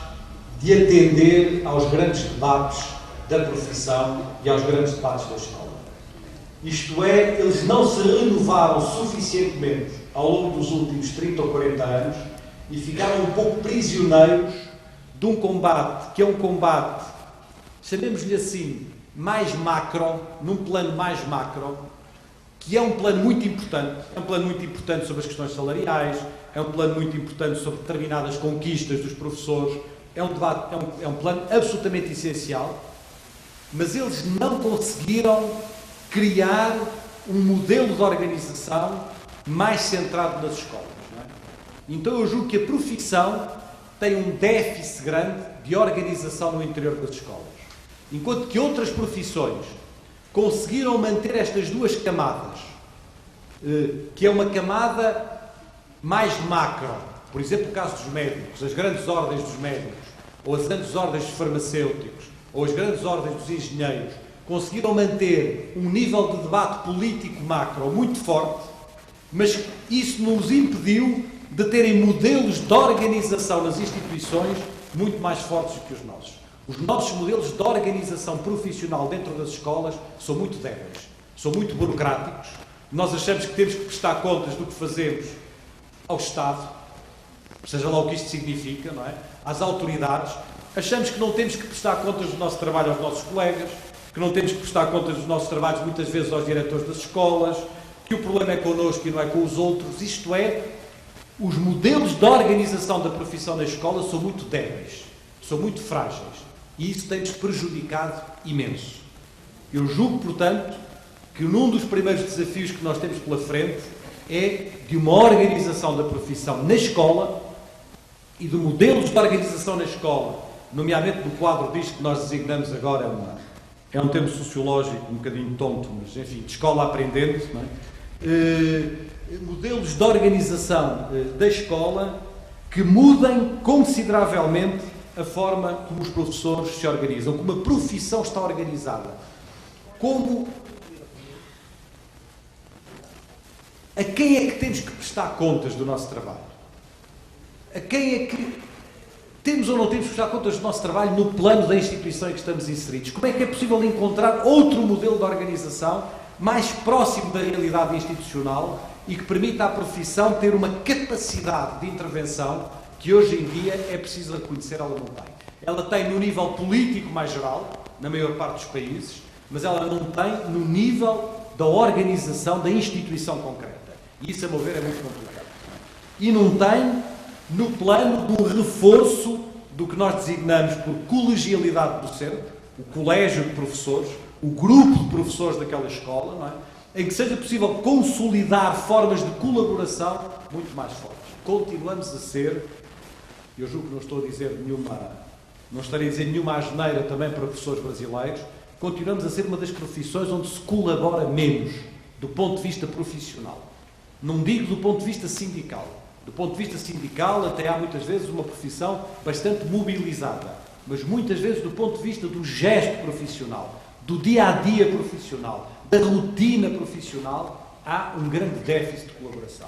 de atender aos grandes debates da profissão e aos grandes debates da escola. Isto é, eles não se renovaram suficientemente ao longo dos últimos 30 ou 40 anos e ficaram um pouco prisioneiros de um combate que é um combate, chamemos-lhe assim, mais macro, num plano mais macro, que é um plano muito importante. É um plano muito importante sobre as questões salariais, é um plano muito importante sobre determinadas conquistas dos professores, é um debate, é um plano absolutamente essencial, mas eles não conseguiram criar um modelo de organização mais centrado nas escolas. Não é? Então eu julgo que a profissão tem um déficit grande de organização no interior das escolas. Enquanto que outras profissões conseguiram manter estas duas camadas, que é uma camada mais macro, por exemplo, o caso dos médicos, as grandes ordens dos médicos, ou as grandes ordens dos farmacêuticos, ou as grandes ordens dos engenheiros, conseguiram manter um nível de debate político macro muito forte, mas isso nos impediu de terem modelos de organização nas instituições muito mais fortes do que os nossos. Os nossos modelos de organização profissional dentro das escolas são muito débeis, são muito burocráticos. Nós achamos que temos que prestar contas do que fazemos ao Estado, seja lá o que isto significa, não é? Às autoridades. Achamos que não temos que prestar contas do nosso trabalho aos nossos colegas, que não temos que prestar contas dos nossos trabalhos muitas vezes aos diretores das escolas, que o problema é connosco e não é com os outros. Isto é, os modelos de organização da profissão na escola são muito débeis. são muito frágeis e isso tem-nos prejudicado imenso. Eu julgo, portanto, que num dos primeiros desafios que nós temos pela frente é de uma organização da profissão na escola e de modelos de organização na escola, nomeadamente do quadro disto que nós designamos agora, é um termo sociológico um bocadinho tonto, mas enfim, de escola aprendente, não é? Modelos de organização da escola que mudem consideravelmente a forma como os professores se organizam, como a profissão está organizada, a quem é que temos que prestar contas do nosso trabalho? A quem é que temos ou não temos que prestar contas do nosso trabalho no plano da instituição em que estamos inseridos? Como é que é possível encontrar outro modelo de organização mais próximo da realidade institucional e que permita à profissão ter uma capacidade de intervenção que hoje em dia é preciso reconhecer ela não tem. Ela tem no nível político mais geral, na maior parte dos países, mas ela não tem no nível da organização da instituição concreta. E isso, a meu ver, é muito complicado. E não tem no plano do reforço do que nós designamos por colegialidade docente, o colégio de professores, o grupo de professores daquela escola, não é? Em que seja possível consolidar formas de colaboração muito mais fortes. Continuamos a ser, eu julgo que não estou a dizer não estarei a dizer nenhuma asneira também para professores brasileiros, continuamos a ser uma das profissões onde se colabora menos do ponto de vista profissional. Não digo do ponto de vista sindical. Do ponto de vista sindical, até há muitas vezes uma profissão bastante mobilizada, mas muitas vezes do ponto de vista do gesto profissional, do dia-a-dia profissional, da rotina profissional, há um grande déficit de colaboração.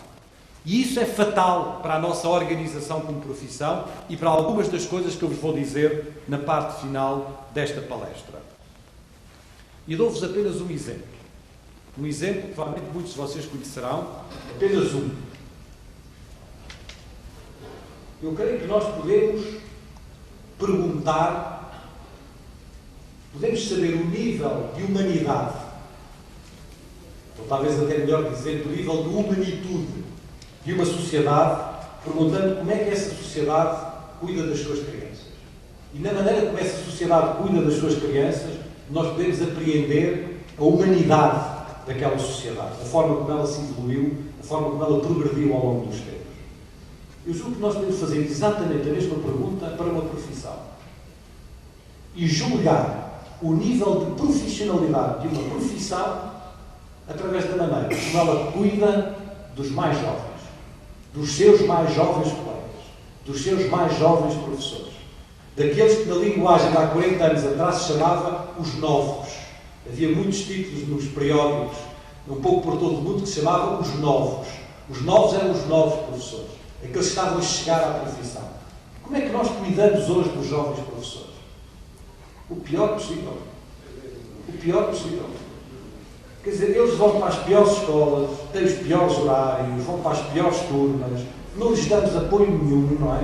E isso é fatal para a nossa organização como profissão e para algumas das coisas que eu vos vou dizer na parte final desta palestra. E dou-vos apenas um exemplo. Um exemplo que provavelmente muitos de vocês conhecerão, apenas um. Eu creio que nós podemos perguntar, podemos saber o nível de humanidade, ou talvez até melhor dizer, do nível de humanitude de uma sociedade, perguntando como é que essa sociedade cuida das suas crianças. E na maneira como essa sociedade cuida das suas crianças, nós podemos apreender a humanidade daquela sociedade, a forma como ela se evoluiu, a forma como ela progrediu ao longo dos tempos. Eu julgo que nós podemos fazer exatamente a mesma pergunta para uma profissão e julgar o nível de profissionalidade de uma profissão através da maneira como ela cuida dos mais jovens, dos seus mais jovens colegas, dos seus mais jovens professores, daqueles que na linguagem de há 40 anos atrás se chamava os novos. Havia muitos títulos nos periódicos, um pouco por todo o mundo, que se chamavam os novos. Os novos eram os novos professores, aqueles que estavam a chegar à profissão. Como é que nós cuidamos hoje dos jovens professores? O pior possível. O pior possível. Quer dizer, eles vão para as piores escolas, têm os piores horários, vão para as piores turmas, não lhes damos apoio nenhum, não é?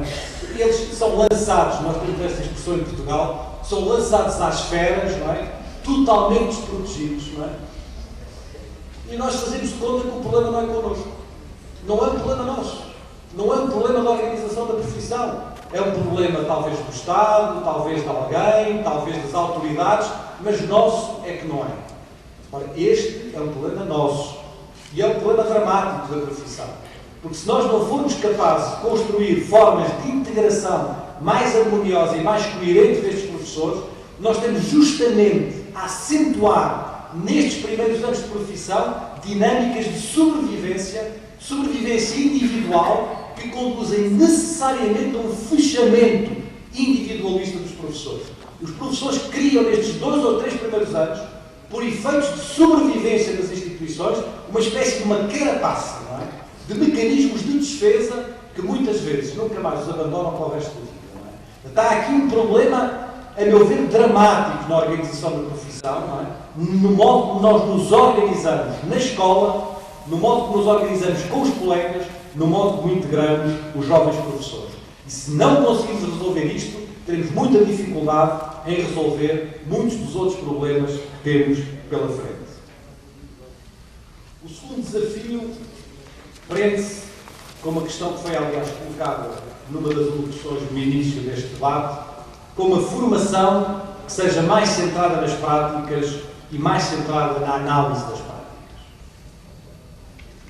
Eles são lançados, nós temos esta expressão em Portugal, são lançados às feras, não é? Totalmente desprotegidos, não é? E nós fazemos de conta que o problema não é connosco. Não é um problema nosso. Não é um problema da organização da profissão. É um problema talvez do Estado, talvez de alguém, talvez das autoridades, mas nosso é que não é. Ora, este é um problema nosso. E é um problema dramático da profissão. Porque se nós não formos capazes de construir formas de integração mais harmoniosa e mais coerente destes professores, nós temos justamente a acentuar nestes primeiros anos de profissão dinâmicas de sobrevivência individual que conduzem necessariamente a um fechamento individualista dos professores. Os professores criam nestes 2 ou 3 primeiros anos, por efeitos de sobrevivência das instituições, uma espécie de uma carapaça, não é? De mecanismos de defesa que muitas vezes nunca mais os abandonam para o resto do dia. Não é? Está aqui um problema, a meu ver, dramático na organização da profissão, não é? No modo como nós nos organizamos na escola, no modo como nos organizamos com os colegas, no modo como integramos os jovens professores. E se não conseguimos resolver isto, teremos muita dificuldade em resolver muitos dos outros problemas que temos pela frente. O segundo desafio prende-se com uma questão que foi, aliás, colocada numa das alocuções no início deste debate, com uma formação que seja mais centrada nas práticas e mais centrada na análise das práticas.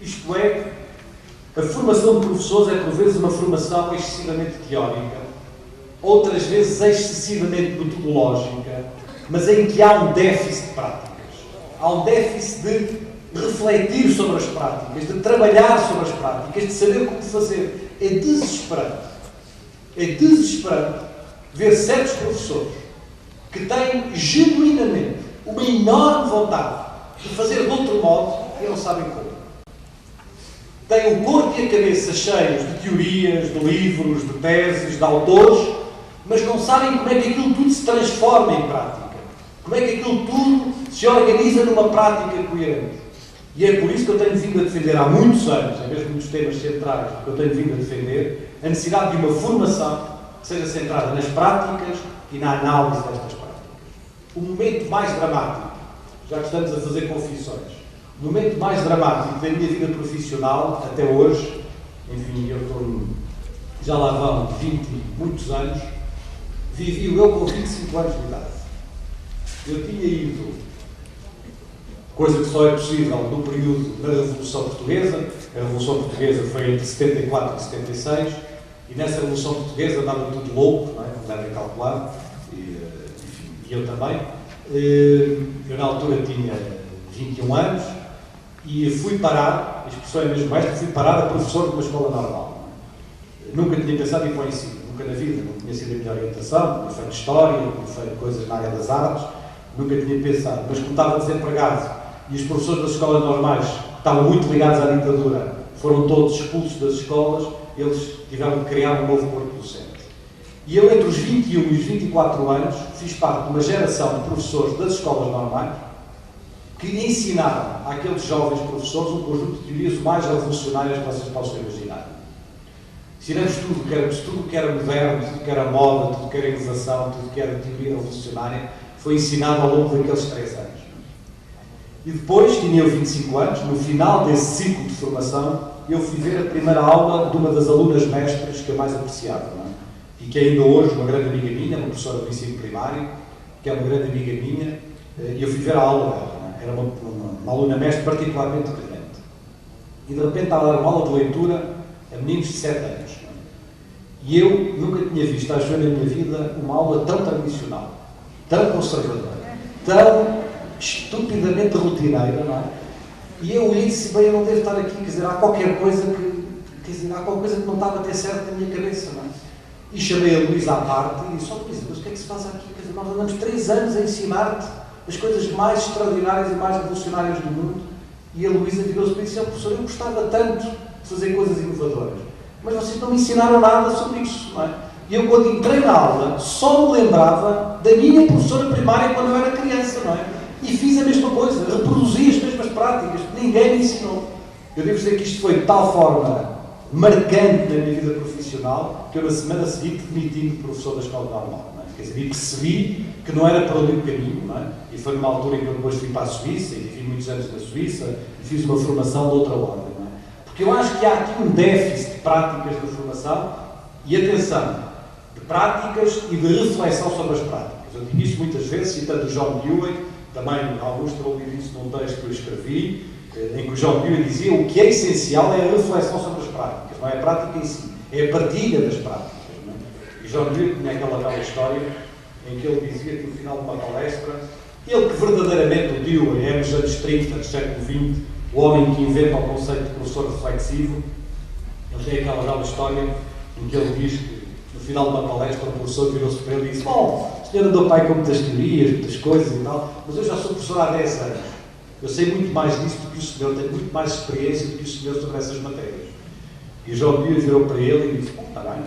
Isto é, a formação de professores é por vezes uma formação excessivamente teórica, outras vezes excessivamente metodológica, mas em que há um déficit de práticas. Há um déficit de refletir sobre as práticas, de trabalhar sobre as práticas, de saber como fazer. É desesperante ver certos professores que têm genuinamente uma enorme vontade de fazer de outro modo e não sabem como. Têm o corpo e a cabeça cheios de teorias, de livros, de teses, de autores, mas não sabem como é que aquilo tudo se transforma em prática. Como é que aquilo tudo se organiza numa prática coerente. E é por isso que eu tenho vindo a defender há muitos anos, é mesmo um dos temas centrais que eu tenho vindo a defender, a necessidade de uma formação que seja centrada nas práticas e na análise destas práticas. O momento mais dramático, já que estamos a fazer confissões, o momento mais dramático da minha vida profissional até hoje, enfim, eu estou, já lá vão 20 e muitos anos, vivi eu com 25 anos de idade. Eu tinha ido, coisa que só é possível no período da Revolução Portuguesa. A Revolução Portuguesa foi entre 74 e 76, e nessa Revolução Portuguesa andava tudo louco, não é? Como devem calcular, e eu também. Eu na altura tinha 21 anos e fui parar, a expressão é mesmo esta, fui parar a professor de uma escola normal. Nunca tinha pensado em ir para o ensino, nunca na vida, não tinha sido a minha orientação, tinha feito história, tinha feito coisas na área das artes, nunca tinha pensado, mas como estava desempregado e os professores das escolas normais que estavam muito ligados à ditadura foram todos expulsos das escolas, eles tiveram de criar um novo corpo docente. E eu, entre os 21 e os 24 anos, fiz parte de uma geração de professores das escolas normais que ensinaram àqueles jovens professores um conjunto de teorias o mais revolucionárias que vocês possam imaginar. Ensinamos tudo que era moderno, tudo que era moda, tudo que era inovação, tudo que era teoria revolucionária, foi ensinado ao longo daqueles 3 anos. E depois, tinha eu 25 anos, no final desse ciclo de formação, eu fui ver a primeira aula de uma das alunas mestres que eu mais apreciava, não é? E que ainda hoje, uma grande amiga minha, uma professora do ensino primário, que é uma grande amiga minha, e eu fui ver a aula dela, não é? Era uma aluna mestre particularmente brilhante. E de repente estava a dar uma aula de leitura a meninos de 7 anos. Não é? E eu nunca tinha visto, acho eu, na minha vida, uma aula tão tradicional, tão conservadora, tão estupidamente rotineira, não é? E eu olhei e disse, bem, eu não devo estar aqui, quer dizer, há qualquer coisa que não estava a ter certo na minha cabeça, não é? E chamei a Luísa à parte e disse, Luísa, mas o que é que se faz aqui? Quer dizer, nós andamos 3 anos a ensinar-te as coisas mais extraordinárias e mais revolucionárias do mundo. E a Luísa virou-se para dizer, professor, eu gostava tanto de fazer coisas inovadoras, mas vocês não me ensinaram nada sobre isso, não é? E eu, quando entrei na aula, só me lembrava da minha professora primária quando eu era criança, não é? E fiz a mesma coisa, reproduzi as mesmas práticas, ninguém me ensinou. Eu devo dizer que isto foi de tal forma marcante na minha vida profissional que eu, na semana seguinte, demiti-me de professor da escola normal, não é? Quer dizer, e percebi que não era para ali o caminho, não é? E foi numa altura em que eu depois fui para a Suíça, e vivi muitos anos na Suíça, e fiz uma formação de outra ordem, não é? Porque eu acho que há aqui um déficit de práticas de formação, e atenção, de práticas e de reflexão sobre as práticas. Eu digo isto muitas vezes, citando o John Dewey, também alguns terão ouvido isso num texto que eu escrevi, em que o John Dewey dizia o que é essencial é a reflexão sobre as práticas, não é a prática em si, é a partilha das práticas. Não é? E John Dewey tinha aquela bela história em que ele dizia que no final de uma palestra, ele que verdadeiramente, o Dewey, é nos anos 30 do século XX, o homem que inventa o conceito de professor reflexivo, ele tem aquela bela história em que ele diz que no final de uma palestra o professor virou-se para ele e disse, bom, o senhor andou pai com muitas teorias, muitas coisas e tal, mas eu já sou professor há 10 anos. Eu sei muito mais disso do que o senhor, tenho muito mais experiência do que o senhor sobre essas matérias. E o João Pio virou para ele e disse, bom, está bem,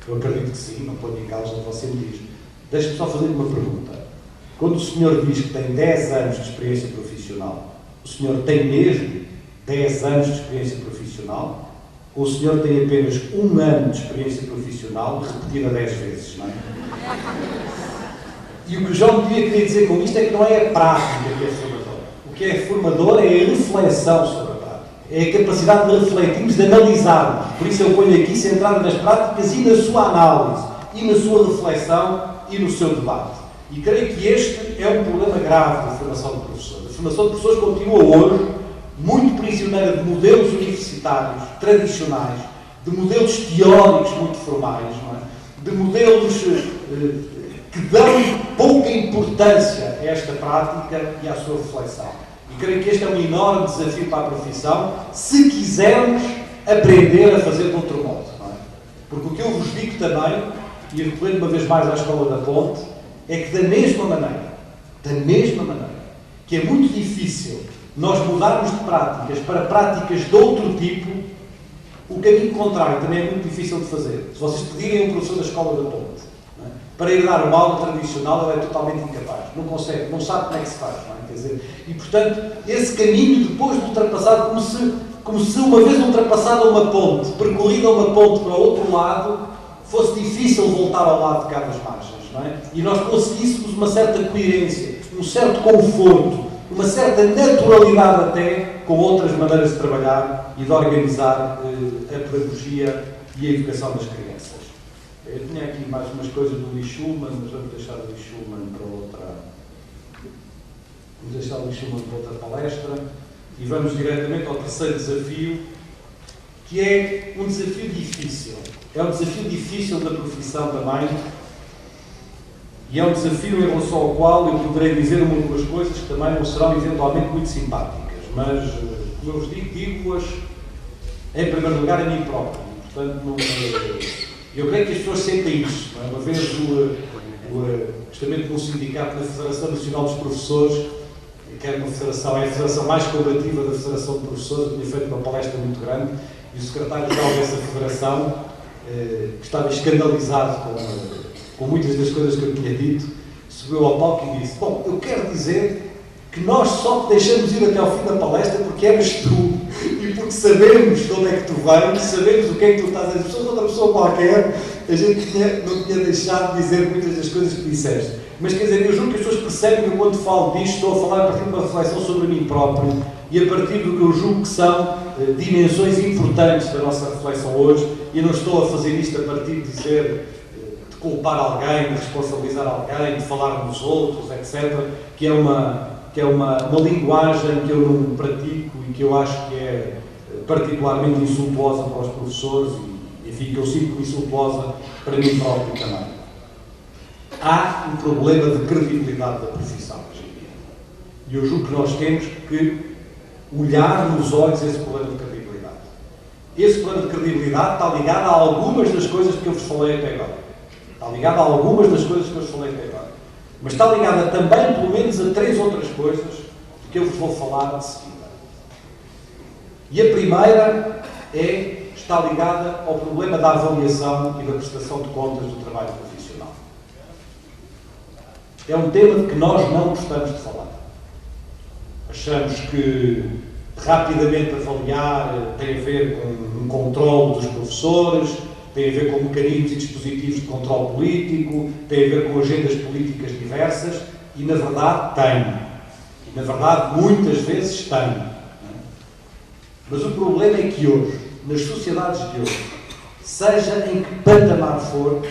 eu acredito que sim, não ponho em causa o que você me diz. Deixe-me só fazer uma pergunta. Quando o senhor diz que tem 10 anos de experiência profissional, o senhor tem mesmo 10 anos de experiência profissional? Ou o senhor tem apenas 1 ano de experiência profissional repetida 10 vezes, não é? E o que o João Pio queria dizer com isto é que não é a prática que é formador. O que é formador é a reflexão sobre a prática. É a capacidade de refletirmos, de analisarmos. Por isso eu ponho aqui centrado nas práticas e na sua análise. e na sua reflexão e no seu debate. E creio que este é um problema grave da formação de professores. A formação de professores continua hoje muito prisioneira de modelos universitários tradicionais, de modelos teóricos muito formais, não é? De modelos que dão pouca importância a esta prática e à sua reflexão. E creio que este é um enorme desafio para a profissão, se quisermos aprender a fazer de outro modo. Não é? Porque o que eu vos digo também, e recorrendo uma vez mais à Escola da Ponte, é que da mesma maneira, que é muito difícil nós mudarmos de práticas para práticas de outro tipo, o caminho contrário também é muito difícil de fazer. Se vocês pedirem a um professor da Escola da Ponte, não é, para ir dar uma aula tradicional, ele é totalmente incapaz. Não consegue, não sabe como é que se faz. Não é? Quer dizer, e, portanto, esse caminho, depois de ultrapassado, como se uma vez ultrapassada uma ponte, percorrida uma ponte para o outro lado, fosse difícil voltar ao lado de cá das margens. Não é? E nós conseguíssemos uma certa coerência, um certo conforto, uma certa naturalidade até com outras maneiras de trabalhar e de organizar a pedagogia e a educação das crianças. Eu tinha aqui mais umas coisas do Lee Schulman, mas vamos deixar o Lee Schulman para outra palestra e vamos diretamente ao terceiro desafio, que é um desafio difícil. É um desafio difícil da profissão também. E é um desafio em relação ao qual eu poderei dizer uma ou duas coisas que também não serão eventualmente muito simpáticas, mas, como eu vos digo-as em primeiro lugar a mim próprio. Portanto, eu creio que as pessoas sentem isso. Não é? Uma vez, justamente no sindicato da Federação Nacional dos Professores, que é uma federação, é a federação mais combativa da Federação de Professores, eu tinha feito uma palestra muito grande, e o secretário-geral dessa federação, que estava escandalizado com muitas das coisas que eu tinha dito, subiu ao palco e disse: bom, eu quero dizer que nós só te deixamos ir até ao fim da palestra porque eres tu e porque sabemos de onde é que tu vens, sabemos o que é que tu estás a dizer. Se fosse outra pessoa qualquer, a gente não tinha deixado de dizer muitas das coisas que disseste. Mas quer dizer, eu juro que as pessoas percebem que quando falo disto estou a falar a partir de uma reflexão sobre mim próprio e a partir do que eu julgo que são dimensões importantes da nossa reflexão hoje, e não estou a fazer isto a partir de dizer, de culpar alguém, de responsabilizar alguém, de falar nos outros, etc., que é uma linguagem que eu não pratico e que eu acho que é particularmente insultuosa para os professores e, enfim, que eu sinto como insultuosa para mim próprio também. Há um problema de credibilidade da profissão hoje em dia. E eu julgo que nós temos que olhar nos olhos esse problema de credibilidade. Esse problema de credibilidade está ligado a algumas das coisas que eu vos falei até agora. Mas está ligada também, pelo menos, a 3 outras coisas que eu vos vou falar de seguida. E a primeira está ligada ao problema da avaliação e da prestação de contas do trabalho profissional. É um tema de que nós não gostamos de falar. Achamos que rapidamente avaliar tem a ver com um controle dos professores, tem a ver com mecanismos e dispositivos de controle político, tem a ver com agendas políticas diversas, e na verdade tem. E na verdade muitas vezes tem. Mas o problema é que hoje, nas sociedades de hoje, seja em que patamar for,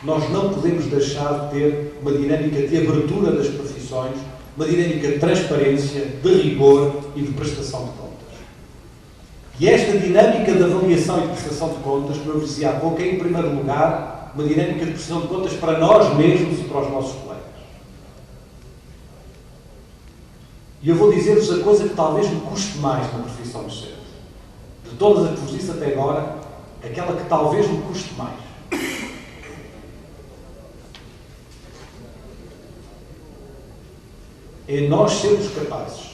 nós não podemos deixar de ter uma dinâmica de abertura das profissões, uma dinâmica de transparência, de rigor e de prestação de contas. E esta dinâmica de avaliação e de prestação de contas, como eu dizia há pouco, é, em primeiro lugar, uma dinâmica de prestação de contas para nós mesmos e para os nossos colegas. E eu vou dizer-vos a coisa que talvez me custe mais na profissão docente. De todas as que vos disse até agora, aquela que talvez me custe mais. É nós sermos capazes,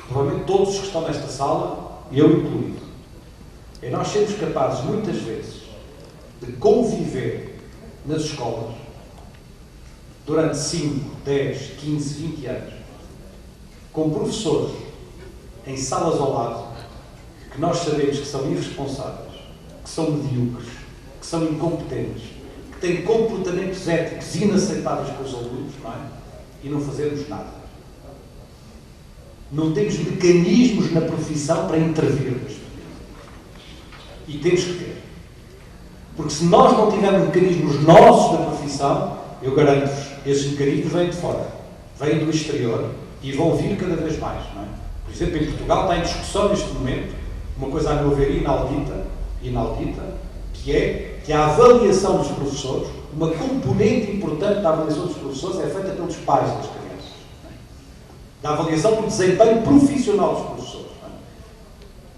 provavelmente todos os que estão nesta sala, eu incluído, é nós sermos capazes, muitas vezes, de conviver nas escolas durante 5, 10, 15, 20 anos, com professores em salas ao lado, que nós sabemos que são irresponsáveis, que são medíocres, que são incompetentes, que têm comportamentos éticos inaceitáveis com os alunos, não é? E não fazermos nada. Não temos mecanismos na profissão para intervirmos. E temos que ter. Porque se nós não tivermos mecanismos nossos da profissão, eu garanto-vos, esses mecanismos vêm de fora, vêm do exterior e vão vir cada vez mais. Não é? Por exemplo, em Portugal está em discussão neste momento uma coisa, a meu ver, inaudita, que é que a avaliação dos professores, uma componente importante da avaliação dos professores é feita pelos pais das crianças. Não é? Da avaliação do desempenho profissional dos professores. Não é?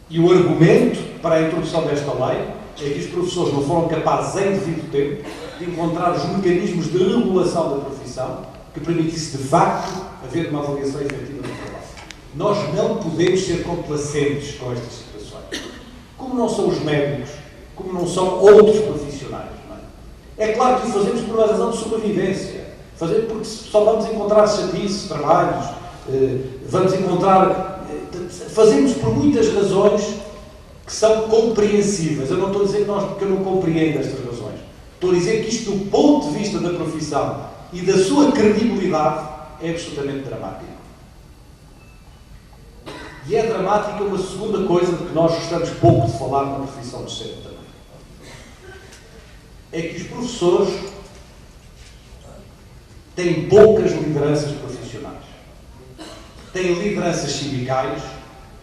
E o argumento para a introdução desta lei é que os professores não foram capazes, em devido tempo, de encontrar os mecanismos de regulação da profissão que permitisse, de facto, haver uma avaliação efetiva do trabalho. Nós não podemos ser complacentes com estas situações. Como não são os médicos, como não são outros profissionais. Não é? É claro que o fazemos por uma razão de sobrevivência. Fazemos porque só vamos encontrar chatice, trabalhos, vamos encontrar... Fazemos por muitas razões que são compreensíveis. Eu não estou a dizer que eu não compreendo estas razões. Estou a dizer que isto, do ponto de vista da profissão e da sua credibilidade, é absolutamente dramático. E é dramática uma segunda coisa de que nós gostamos pouco de falar na profissão docente também. É que os professores têm poucas lideranças profissionais. Têm lideranças sindicais,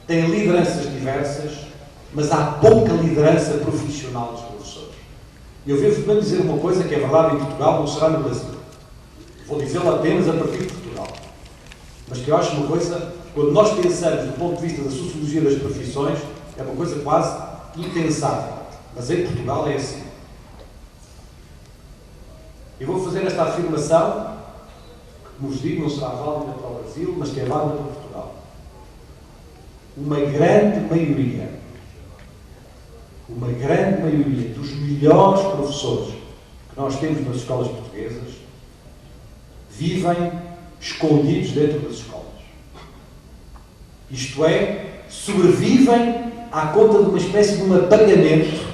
têm lideranças diversas, mas há pouca liderança profissional dos professores. Eu vejo também dizer uma coisa que é verdade em Portugal, não será no Brasil. Vou dizê-la apenas a partir de Portugal. Mas que eu acho uma coisa, quando nós pensamos do ponto de vista da sociologia das profissões, é uma coisa quase impensável. Mas em Portugal é assim. Eu vou fazer esta afirmação, que, como vos digo, não será válida para o Brasil, mas que é válida para Portugal. Uma grande maioria dos melhores professores que nós temos nas escolas portuguesas vivem escondidos dentro das escolas. Isto é, sobrevivem à conta de uma espécie de um apagamento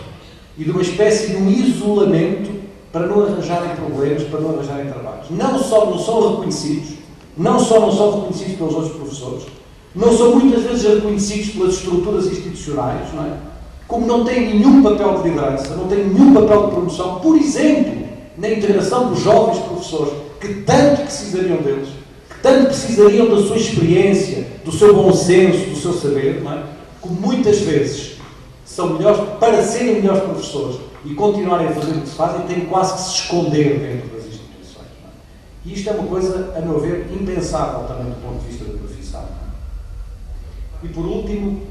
e de uma espécie de um isolamento para não arranjarem problemas, para não arranjarem trabalhos. Não só não são reconhecidos pelos outros professores, não são muitas vezes reconhecidos pelas estruturas institucionais, não é? Como não têm nenhum papel de liderança, não têm nenhum papel de promoção, por exemplo, na integração dos jovens professores, que tanto precisariam deles, que tanto precisariam da sua experiência, do seu bom senso, do seu saber, não é? Como muitas vezes são melhores, para serem melhores professores e continuarem a fazer o que se fazem, têm quase que se esconder dentro das instituições. Não é? E isto é uma coisa, a meu ver, impensável também do ponto de vista da profissão. Não é? E por último,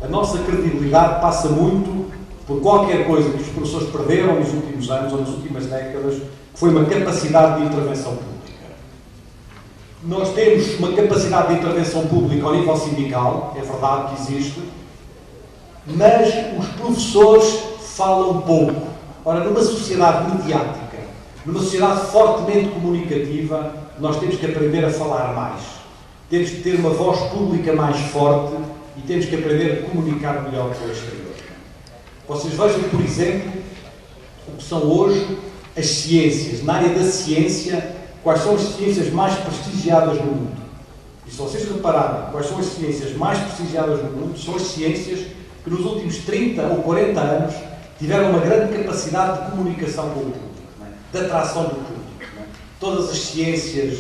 a nossa credibilidade passa muito por qualquer coisa que os professores perderam nos últimos anos ou nas últimas décadas, que foi uma capacidade de intervenção pública. Nós temos uma capacidade de intervenção pública ao nível sindical, é verdade que existe, mas os professores falam pouco. Ora, numa sociedade mediática, numa sociedade fortemente comunicativa, nós temos que aprender a falar mais. Temos que ter uma voz pública mais forte e temos que aprender a comunicar melhor com o exterior. Vocês vejam, por exemplo, o que são hoje as ciências. Na área da ciência, quais são as ciências mais prestigiadas no mundo? E se vocês repararem quais são as ciências mais prestigiadas no mundo, são as ciências que nos últimos 30 ou 40 anos tiveram uma grande capacidade de comunicação com o público, não é? De atração do público. Não é? Todas as ciências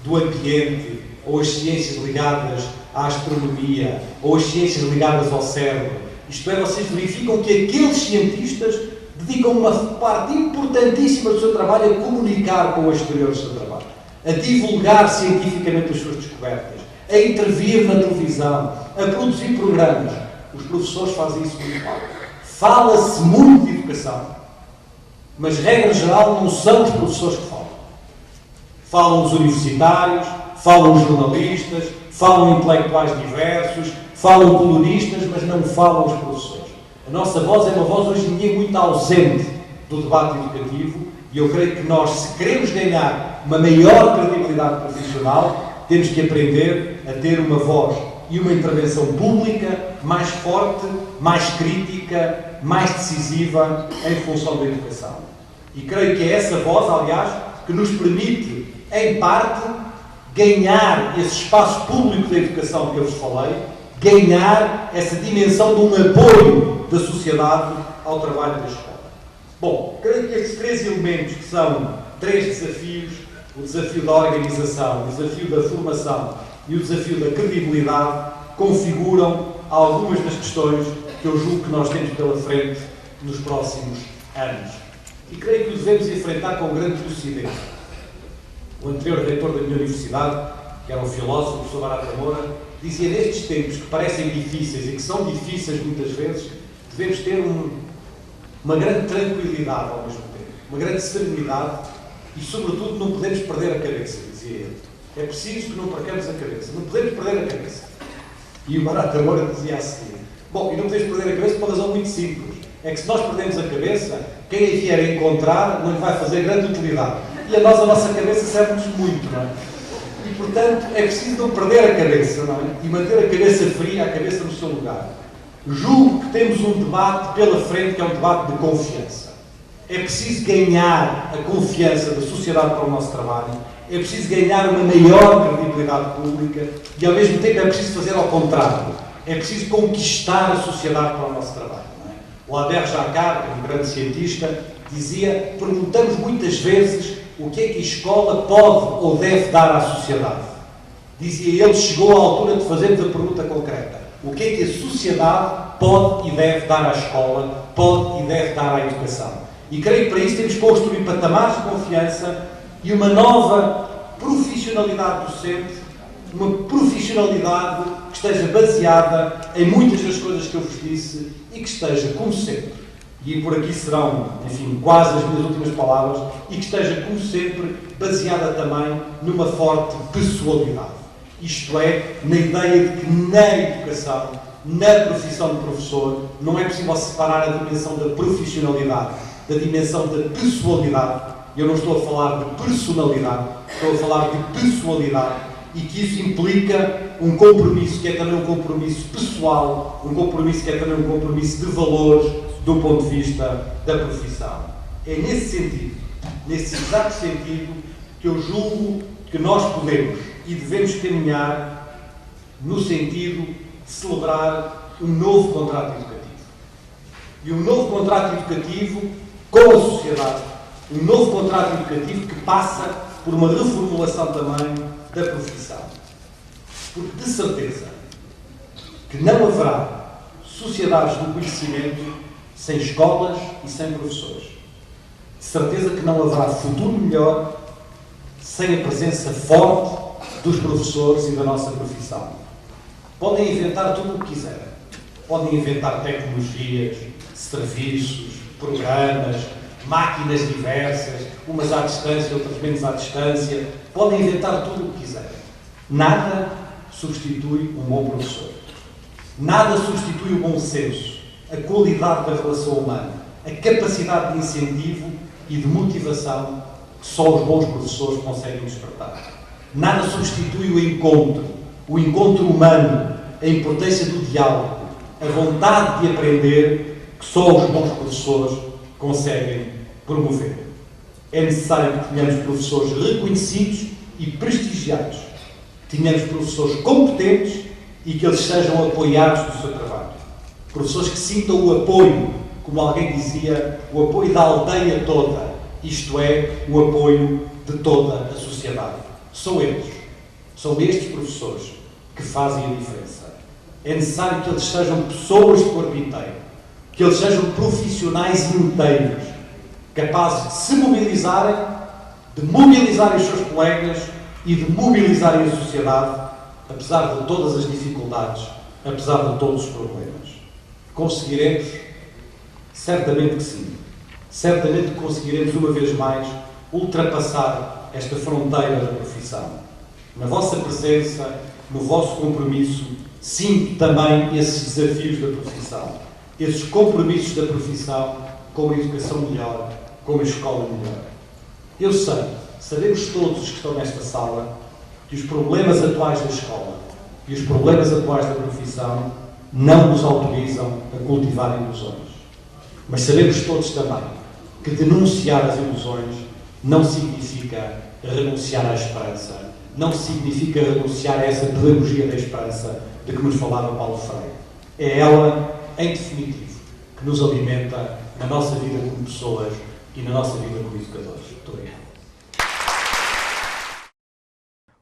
do ambiente, ou as ciências ligadas à astronomia, ou as ciências ligadas ao cérebro. Isto é, vocês verificam que aqueles cientistas dedicam uma parte importantíssima do seu trabalho a comunicar com o exterior do seu trabalho, a divulgar cientificamente as suas descobertas, a intervir na televisão, a produzir programas. Os professores fazem isso muito mal. Fala-se muito de educação, mas, regra geral, não são os professores que falam. Falam os universitários, falam os jornalistas, falam intelectuais diversos, falam colunistas, mas não falam os professores. A nossa voz é uma voz hoje em dia muito ausente do debate educativo e eu creio que nós, se queremos ganhar uma maior credibilidade profissional, temos que aprender a ter uma voz e uma intervenção pública mais forte, mais crítica, mais decisiva em função da educação. E creio que é essa voz, aliás, que nos permite, em parte, ganhar esse espaço público da educação que eu vos falei, ganhar essa dimensão de um apoio da sociedade ao trabalho da escola. Bom, creio que estes três elementos, que são três desafios, o desafio da organização, o desafio da formação e o desafio da credibilidade, configuram algumas das questões que eu julgo que nós temos pela frente nos próximos anos. E creio que o devemos enfrentar com grande lucidez. O anterior reitor da minha universidade, que era um filósofo, o professor Barata Moura, dizia: nestes tempos que parecem difíceis e que são difíceis muitas vezes, devemos ter uma grande tranquilidade ao mesmo tempo, uma grande serenidade e, sobretudo, não podemos perder a cabeça, dizia ele. É preciso que não percamos a cabeça, não podemos perder a cabeça. E o Barata Moura dizia a seguir: bom, e não podemos perder a cabeça por uma razão muito simples, é que se nós perdemos a cabeça, quem a vier encontrar não lhe vai fazer grande utilidade. E a nossa cabeça serve-nos muito, não é? E, portanto, é preciso não perder a cabeça, não é? E manter a cabeça fria, a cabeça no seu lugar. Julgo que temos um debate pela frente que é um debate de confiança. É preciso ganhar a confiança da sociedade para o nosso trabalho, é preciso ganhar uma maior credibilidade pública e, ao mesmo tempo, é preciso fazer ao contrário. É preciso conquistar a sociedade para o nosso trabalho. Não é? O Albert Jacquard, um grande cientista, dizia: perguntamos muitas vezes o que é que a escola pode ou deve dar à sociedade. Dizia ele: chegou à altura de fazermos a pergunta concreta. O que é que a sociedade pode e deve dar à escola, pode e deve dar à educação? E creio que para isso temos que construir patamares de confiança e uma nova profissionalidade docente, uma profissionalidade que esteja baseada em muitas das coisas que eu vos disse e que esteja, como sempre, e por aqui serão, enfim, quase as minhas últimas palavras, e que esteja, como sempre, baseada também numa forte pessoalidade. Isto é, na ideia de que na educação, na profissão de professor, não é possível separar a dimensão da profissionalidade da dimensão da pessoalidade. Eu não estou a falar de personalidade, estou a falar de pessoalidade, e que isso implica um compromisso que é também um compromisso pessoal, um compromisso que é também um compromisso de valores do ponto de vista da profissão. É nesse sentido, nesse exato sentido, que eu julgo que nós podemos e devemos caminhar no sentido de celebrar um novo contrato educativo. E um novo contrato educativo com a sociedade, um novo contrato educativo que passa por uma reformulação também da profissão. Porque de certeza que não haverá sociedades do conhecimento sem escolas e sem professores. De certeza que não haverá futuro melhor sem a presença forte dos professores e da nossa profissão. Podem inventar tudo o que quiserem. Podem inventar tecnologias, serviços, programas, máquinas diversas, umas à distância, outras menos à distância. Podem inventar tudo o que quiserem. Nada substitui um bom professor. Nada substitui o bom senso, a qualidade da relação humana, a capacidade de incentivo e de motivação que só os bons professores conseguem despertar. Nada substitui o encontro humano, a importância do diálogo, a vontade de aprender que só os bons professores conseguem promover. É necessário que tenhamos professores reconhecidos e prestigiados, que tenhamos professores competentes e que eles sejam apoiados no seu trabalho. Professores que sintam o apoio, como alguém dizia, o apoio da aldeia toda, isto é, o apoio de toda a sociedade. São estes professores que fazem a diferença. É necessário que eles sejam pessoas de corpo inteiro, que eles sejam profissionais inteiros, capazes de se mobilizarem, de mobilizarem os seus colegas e de mobilizarem a sociedade, apesar de todas as dificuldades, apesar de todos os problemas. Conseguiremos? Certamente que sim. Certamente que conseguiremos, uma vez mais, ultrapassar esta fronteira da profissão. Na vossa presença, no vosso compromisso, sinto também esses desafios da profissão, esses compromissos da profissão com uma educação melhor, com uma escola melhor. Eu sei, sabemos todos os que estão nesta sala, que os problemas atuais da escola e os problemas atuais da profissão não nos autorizam a cultivar ilusões. Mas sabemos todos também que denunciar as ilusões não significa renunciar à esperança, não significa renunciar a essa pedagogia da esperança de que nos falava Paulo Freire. É ela, em definitivo, que nos alimenta na nossa vida como pessoas e na nossa vida como educadores. Muito obrigado.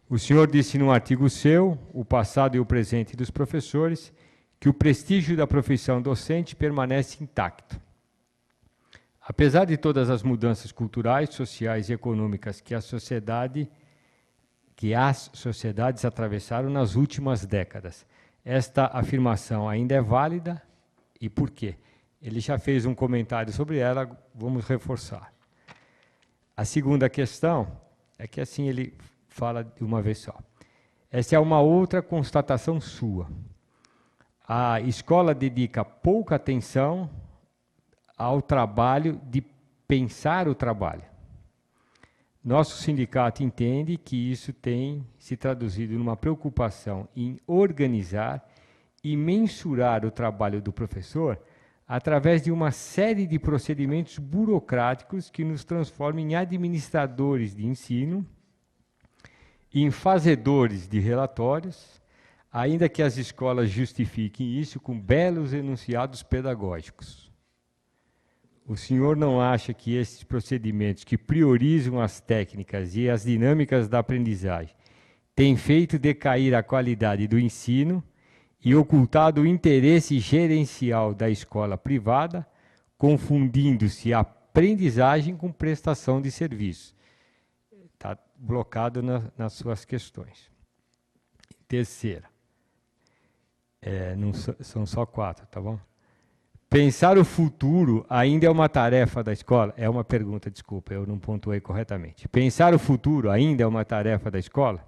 O senhor disse num artigo seu, O Passado e o Presente dos Professores, que o prestígio da profissão docente permanece intacto. Apesar de todas as mudanças culturais, sociais e econômicas que as sociedades atravessaram nas últimas décadas, esta afirmação ainda é válida e por quê? Ele já fez um comentário sobre ela, vamos reforçar. A segunda questão é que assim ele fala de uma vez só. Essa é uma outra constatação sua. A escola dedica pouca atenção ao trabalho de pensar o trabalho. Nosso sindicato entende que isso tem se traduzido numa preocupação em organizar e mensurar o trabalho do professor através de uma série de procedimentos burocráticos que nos transformam em administradores de ensino, em fazedores de relatórios, ainda que as escolas justifiquem isso com belos enunciados pedagógicos. O senhor não acha que esses procedimentos que priorizam as técnicas e as dinâmicas da aprendizagem têm feito decair a qualidade do ensino e ocultado o interesse gerencial da escola privada, confundindo-se a aprendizagem com prestação de serviço? Está blocado nas suas questões. Terceira. Não são só 4, tá bom? Pensar o futuro ainda é uma tarefa da escola? É uma pergunta, desculpa, eu não pontuei corretamente. Pensar o futuro ainda é uma tarefa da escola?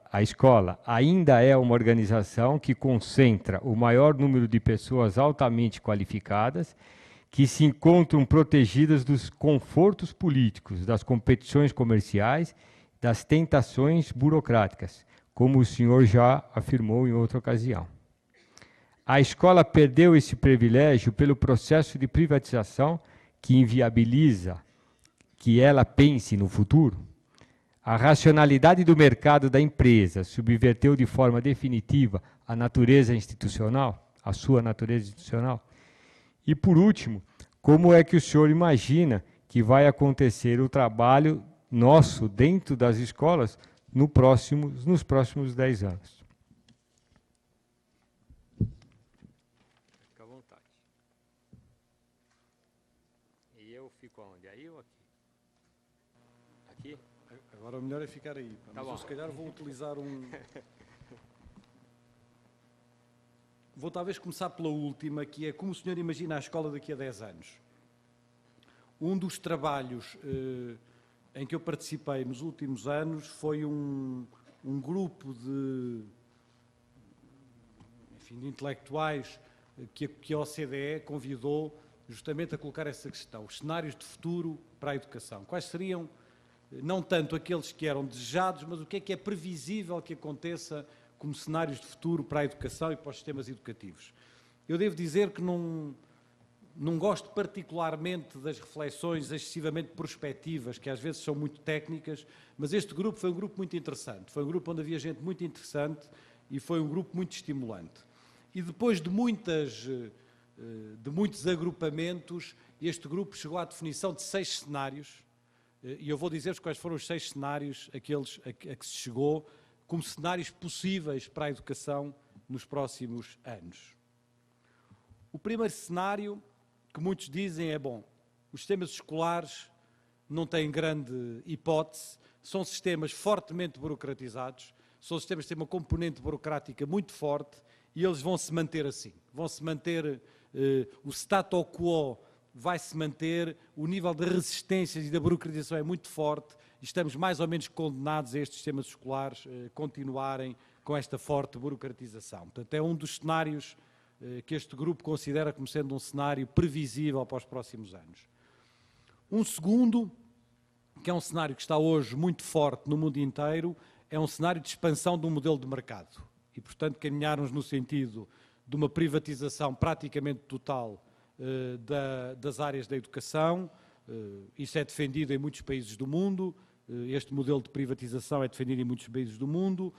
A escola, ainda é uma organização que concentra o maior número de pessoas altamente qualificadas que se encontram protegidas dos confortos políticos, das competições comerciais, das tentações burocráticas, como o senhor já afirmou em outra ocasião. A escola perdeu esse privilégio pelo processo de privatização que inviabiliza que ela pense no futuro. A racionalidade do mercado da empresa subverteu de forma definitiva a natureza institucional, a sua natureza institucional. E, por último, como é que o senhor imagina que vai acontecer o trabalho nosso dentro das escolas nos próximos 10 anos? Fica à vontade. E eu fico onde? Aí ou aqui? Aqui? Agora o melhor é ficar aí. Mas eu, se calhar, vou utilizar um... Vou talvez começar pela última, que é como o senhor imagina a escola daqui a 10 anos. Um dos trabalhos em que eu participei nos últimos anos foi um grupo de intelectuais que a OCDE convidou justamente a colocar essa questão, os cenários de futuro para a educação. Quais seriam, não tanto aqueles que eram desejados, mas o que é previsível que aconteça como cenários de futuro para a educação e para os sistemas educativos. Eu devo dizer que não gosto particularmente das reflexões excessivamente prospectivas, que às vezes são muito técnicas, mas este grupo foi um grupo muito interessante. Foi um grupo onde havia gente muito interessante e foi um grupo muito estimulante. E depois de muitos agrupamentos, este grupo chegou à definição de 6 cenários, e eu vou dizer-vos quais foram os 6 cenários a que se chegou, como cenários possíveis para a educação nos próximos anos. O primeiro cenário, que muitos dizem, é bom, os sistemas escolares não têm grande hipótese, são sistemas fortemente burocratizados, são sistemas que têm uma componente burocrática muito forte e eles vão se manter assim. Vão se manter, o status quo vai se manter, o nível de resistências e da burocratização é muito forte e estamos mais ou menos condenados a estes sistemas escolares continuarem com esta forte burocratização. Portanto, é um dos cenários que este grupo considera como sendo um cenário previsível para os próximos anos. Um segundo, que é um cenário que está hoje muito forte no mundo inteiro, é um cenário de expansão do modelo de mercado. E, portanto, caminharmos no sentido de uma privatização praticamente total das áreas da educação. Isso é defendido em muitos países do mundo. Este modelo de privatização é defendido em muitos países do mundo.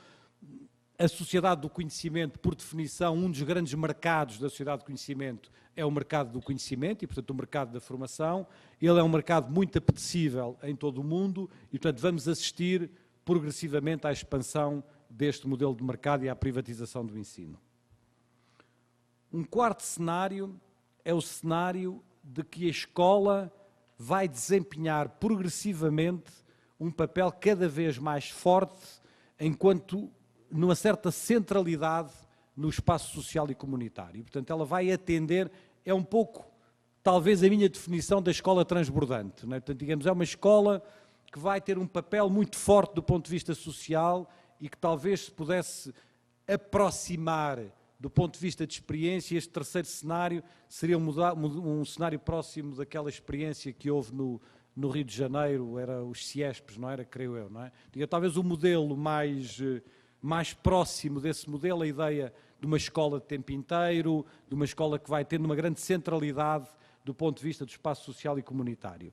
A sociedade do conhecimento, por definição, um dos grandes mercados da sociedade do conhecimento é o mercado do conhecimento e, portanto, o mercado da formação. Ele é um mercado muito apetecível em todo o mundo e, portanto, vamos assistir progressivamente à expansão deste modelo de mercado e à privatização do ensino. Um quarto cenário é o cenário de que a escola vai desempenhar progressivamente um papel cada vez mais forte enquanto numa certa centralidade no espaço social e comunitário. Portanto, ela vai atender, é um pouco, talvez, a minha definição da escola transbordante. Não é? Portanto, digamos, é uma escola que vai ter um papel muito forte do ponto de vista social e que talvez se pudesse aproximar do ponto de vista de experiência. Este terceiro cenário seria um cenário próximo daquela experiência que houve no Rio de Janeiro, era os CIESPs, não era, creio eu, não é? Talvez o modelo mais próximo desse modelo, a ideia de uma escola de tempo inteiro, de uma escola que vai tendo uma grande centralidade do ponto de vista do espaço social e comunitário.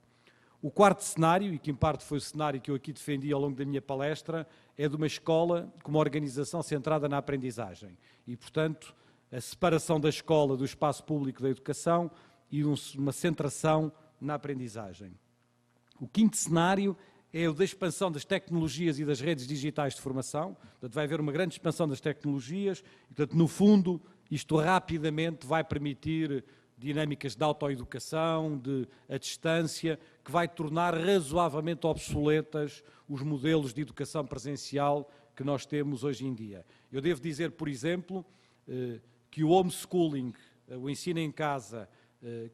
O quarto cenário, e que em parte foi o cenário que eu aqui defendi ao longo da minha palestra, é de uma escola com uma organização centrada na aprendizagem e, portanto, a separação da escola do espaço público da educação e uma centração na aprendizagem. O quinto cenário é o da expansão das tecnologias e das redes digitais de formação. Portanto, vai haver uma grande expansão das tecnologias e, portanto, no fundo, isto rapidamente vai permitir dinâmicas de autoeducação, a distância, que vai tornar razoavelmente obsoletas os modelos de educação presencial que nós temos hoje em dia. Eu devo dizer, por exemplo, que o homeschooling, o ensino em casa,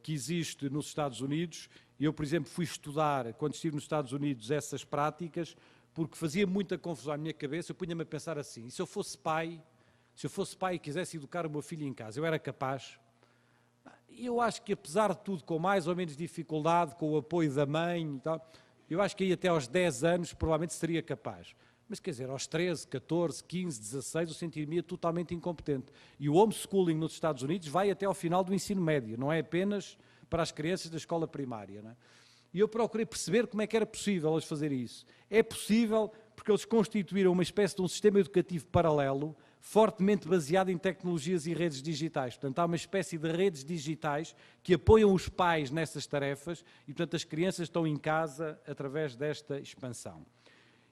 que existe nos Estados Unidos, eu, por exemplo, fui estudar, quando estive nos Estados Unidos, essas práticas, porque fazia muita confusão na minha cabeça. Eu punha-me a pensar assim, e se eu fosse pai e quisesse educar o meu filho em casa, eu era capaz? Eu acho que, apesar de tudo, com mais ou menos dificuldade, com o apoio da mãe e tal, eu acho que aí até aos 10 anos provavelmente seria capaz. Mas, quer dizer, aos 13, 14, 15, 16, eu sentiria totalmente incompetente. E o homeschooling nos Estados Unidos vai até ao final do ensino médio, não é apenas para as crianças da escola primária. Não é? E eu procurei perceber como é que era possível eles fazerem isso. É possível porque eles constituíram uma espécie de um sistema educativo paralelo, fortemente baseado em tecnologias e redes digitais. Portanto, há uma espécie de redes digitais que apoiam os pais nessas tarefas e, portanto, as crianças estão em casa através desta expansão.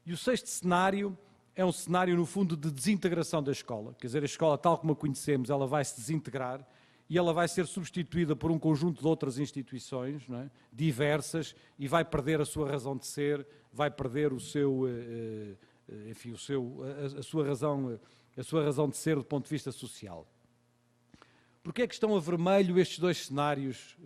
E o sexto cenário é um cenário, no fundo, de desintegração da escola. Quer dizer, a escola, tal como a conhecemos, ela vai se desintegrar e ela vai ser substituída por um conjunto de outras instituições, não é? Diversas, e vai perder a sua razão de ser, vai perder o seu, enfim, a sua razão de ser do ponto de vista social. Porquê é que estão a vermelho estes dois cenários,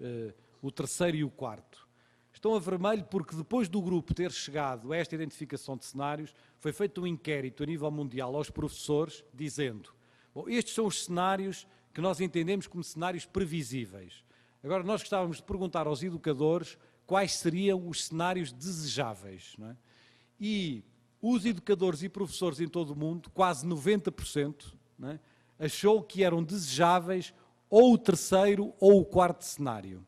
o terceiro e o quarto? Estão a vermelho porque depois do grupo ter chegado a esta identificação de cenários, foi feito um inquérito a nível mundial aos professores, dizendo, bom, estes são os cenários que nós entendemos como cenários previsíveis. Agora, nós gostávamos de perguntar aos educadores quais seriam os cenários desejáveis. Não é? E os educadores e professores em todo o mundo, quase 90%, não é? Achou que eram desejáveis ou o terceiro ou o quarto cenário.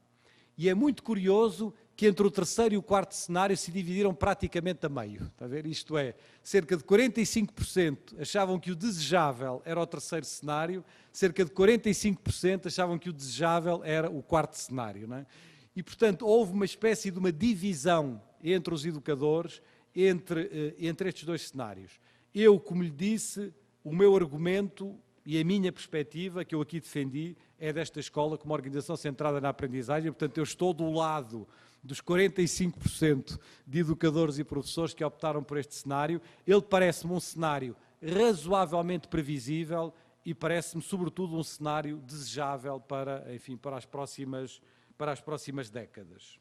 E é muito curioso que entre o terceiro e o quarto cenário se dividiram praticamente a meio. Está a ver? Isto é, cerca de 45% achavam que o desejável era o terceiro cenário, cerca de 45% achavam que o desejável era o quarto cenário. Não é? E, portanto, houve uma espécie de uma divisão entre os educadores, entre estes dois cenários. Eu, como lhe disse, o meu argumento e a minha perspectiva, que eu aqui defendi, é desta escola como organização centrada na aprendizagem. Portanto, eu estou do lado dos 45% de educadores e professores que optaram por este cenário. Ele parece-me um cenário razoavelmente previsível e parece-me, sobretudo, um cenário desejável para, enfim, para as próximas décadas.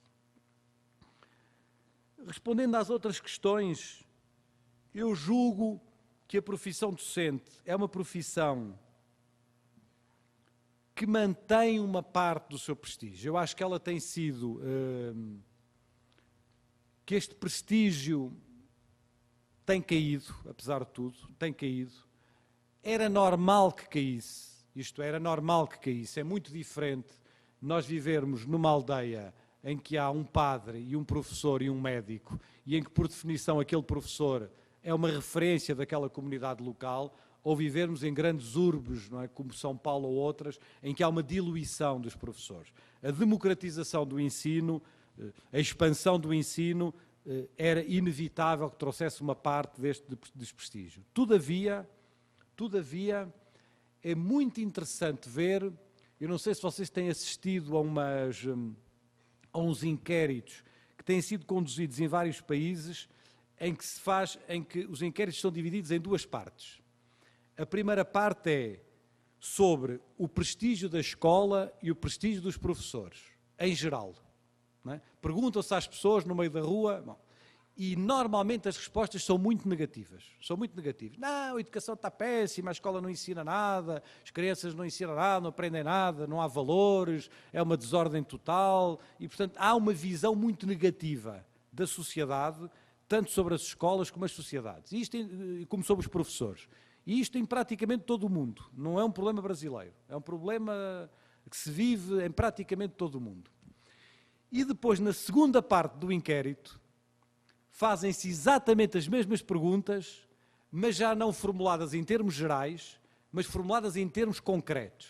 Respondendo às outras questões, eu julgo que a profissão docente é uma profissão que mantém uma parte do seu prestígio. Eu acho que ela tem sido, que este prestígio tem caído, apesar de tudo, tem caído. Era normal que caísse, isto era normal que caísse. É muito diferente nós vivermos numa aldeia em que há um padre e um professor e um médico, e em que, por definição, aquele professor é uma referência daquela comunidade local, ou vivermos em grandes urbes, não é, como São Paulo ou outras, em que há uma diluição dos professores. A democratização do ensino, a expansão do ensino, era inevitável que trouxesse uma parte deste desprestígio. Todavia, é muito interessante ver, eu não sei se vocês têm assistido a uns inquéritos que têm sido conduzidos em vários países, em que os inquéritos são divididos em duas partes. A primeira parte é sobre o prestígio da escola e o prestígio dos professores, em geral. Não é? Perguntam-se às pessoas no meio da rua, bom, e normalmente as respostas são muito negativas. São muito negativas. Não, a educação está péssima, a escola não ensina nada, as crianças não ensinam nada, não aprendem nada, não há valores, é uma desordem total. E, portanto, há uma visão muito negativa da sociedade, tanto sobre as escolas como as sociedades, como sobre os professores. E isto em praticamente todo o mundo. Não é um problema brasileiro, é um problema que se vive em praticamente todo o mundo. E depois, na segunda parte do inquérito, fazem-se exatamente as mesmas perguntas, mas já não formuladas em termos gerais, mas formuladas em termos concretos.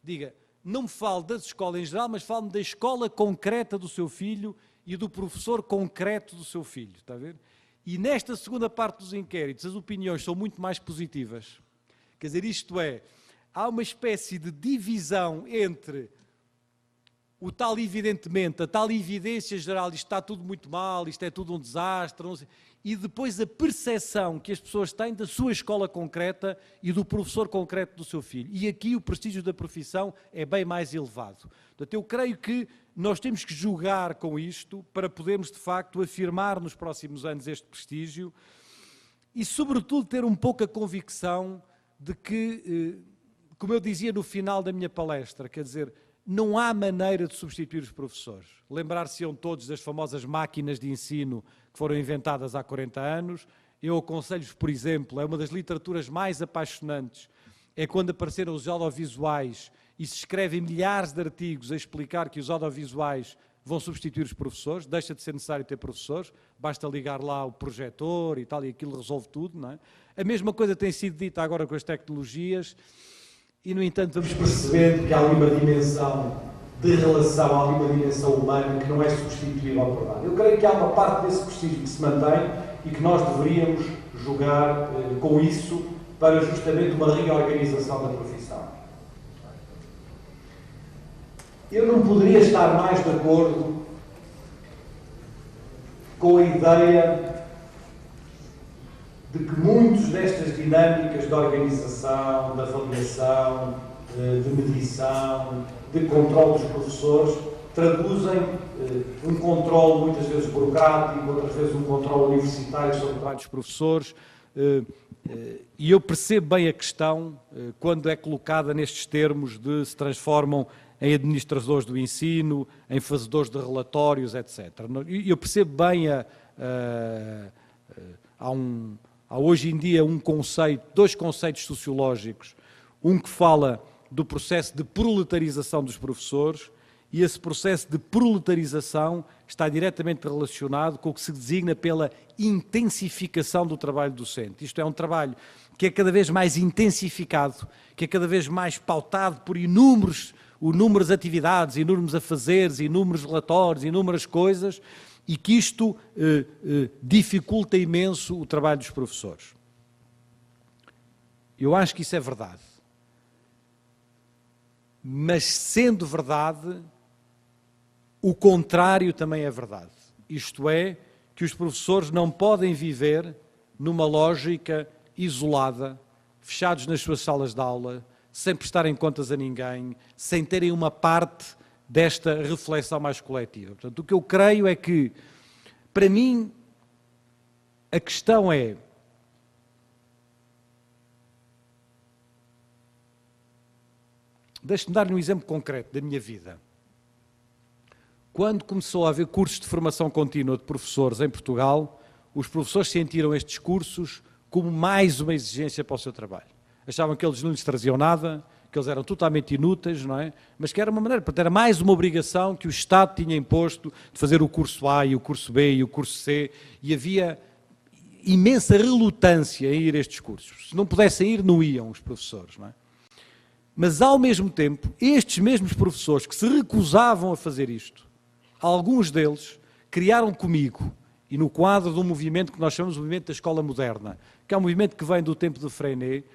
Diga, não me fale das escolas em geral, mas fale-me da escola concreta do seu filho e do professor concreto do seu filho, está a ver? E nesta segunda parte dos inquéritos, as opiniões são muito mais positivas. Quer dizer, isto é, há uma espécie de divisão entre o tal, evidentemente, a tal evidência geral, isto está tudo muito mal, isto é tudo um desastre, não sei, e depois a percepção que as pessoas têm da sua escola concreta e do professor concreto do seu filho. E aqui o prestígio da profissão é bem mais elevado. Portanto, eu creio que nós temos que jogar com isto para podermos, de facto, afirmar nos próximos anos este prestígio e, sobretudo, ter um pouco a convicção de que, como eu dizia no final da minha palestra, quer dizer, não há maneira de substituir os professores. Lembrar-se-ão todos das famosas máquinas de ensino que foram inventadas há 40 anos. Eu aconselho-vos, por exemplo, é uma das literaturas mais apaixonantes, é quando apareceram os audiovisuais e se escrevem milhares de artigos a explicar que os audiovisuais vão substituir os professores, deixa de ser necessário ter professores, basta ligar lá o projetor e tal, e aquilo resolve tudo, não é? A mesma coisa tem sido dita agora com as tecnologias. E, no entanto, vamos percebendo que há ali uma dimensão de relação, há ali uma dimensão humana que não é substituível por nada. Eu creio que há uma parte desse prestígio que se mantém e que nós deveríamos jogar com isso para justamente uma reorganização da profissão. Eu não poderia estar mais de acordo com a ideia de que muitas destas dinâmicas de organização, de avaliação, de medição, de controle dos professores, traduzem um controle muitas vezes burocrático, outras vezes um controle universitário sobre o trabalho dos professores, e eu percebo bem a questão quando é colocada nestes termos de se transformam em administradores do ensino, em fazedores de relatórios, etc. Eu percebo bem há hoje em dia dois conceitos sociológicos, um que fala do processo de proletarização dos professores, e esse processo de proletarização está diretamente relacionado com o que se designa pela intensificação do trabalho docente. Isto é um trabalho que é cada vez mais intensificado, que é cada vez mais pautado por inúmeras atividades, inúmeros afazeres, inúmeros relatórios, inúmeras coisas, e que isto dificulta imenso o trabalho dos professores. Eu acho que isso é verdade. Mas, sendo verdade, o contrário também é verdade. Isto é, que os professores não podem viver numa lógica isolada, fechados nas suas salas de aula, sem prestarem contas a ninguém, sem terem uma parte desta reflexão mais coletiva. Portanto, o que eu creio é que, para mim, a questão é: deixe-me dar-lhe um exemplo concreto da minha vida. Quando começou a haver cursos de formação contínua de professores em Portugal, os professores sentiram estes cursos como mais uma exigência para o seu trabalho. Achavam que eles não lhes traziam nada, que eles eram totalmente inúteis, não é? Mas que era uma maneira, porque era mais uma obrigação que o Estado tinha imposto de fazer o curso A e o curso B e o curso C, e havia imensa relutância em ir a estes cursos. Se não pudessem ir, não iam os professores, não é? Mas, ao mesmo tempo, estes mesmos professores que se recusavam a fazer isto, alguns deles criaram comigo, e no quadro de um movimento que nós chamamos de movimento da escola moderna, que é um movimento que vem do tempo de Freinet,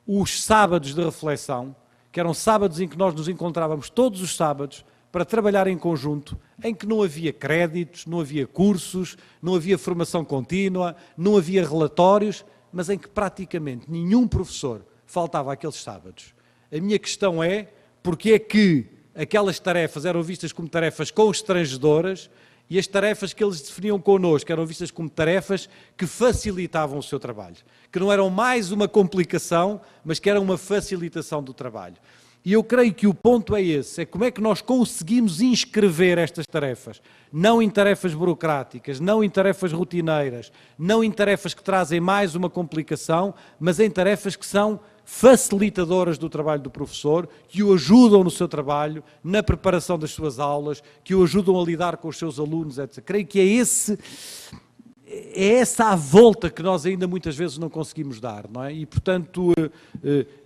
os sábados de reflexão, que eram sábados em que nós nos encontrávamos todos os sábados para trabalhar em conjunto, em que não havia créditos, não havia cursos, não havia formação contínua, não havia relatórios, mas em que praticamente nenhum professor faltava àqueles sábados. A minha questão é, porque é que aquelas tarefas eram vistas como tarefas constrangedoras e as tarefas que eles definiam connosco eram vistas como tarefas que facilitavam o seu trabalho, que não eram mais uma complicação, mas que eram uma facilitação do trabalho. E eu creio que o ponto é esse, é como é que nós conseguimos inscrever estas tarefas, não em tarefas burocráticas, não em tarefas rotineiras, não em tarefas que trazem mais uma complicação, mas em tarefas que são facilitadoras do trabalho do professor, que o ajudam no seu trabalho, na preparação das suas aulas, que o ajudam a lidar com os seus alunos, etc. Creio que é essa a volta que nós ainda muitas vezes não conseguimos dar, não é? E, portanto,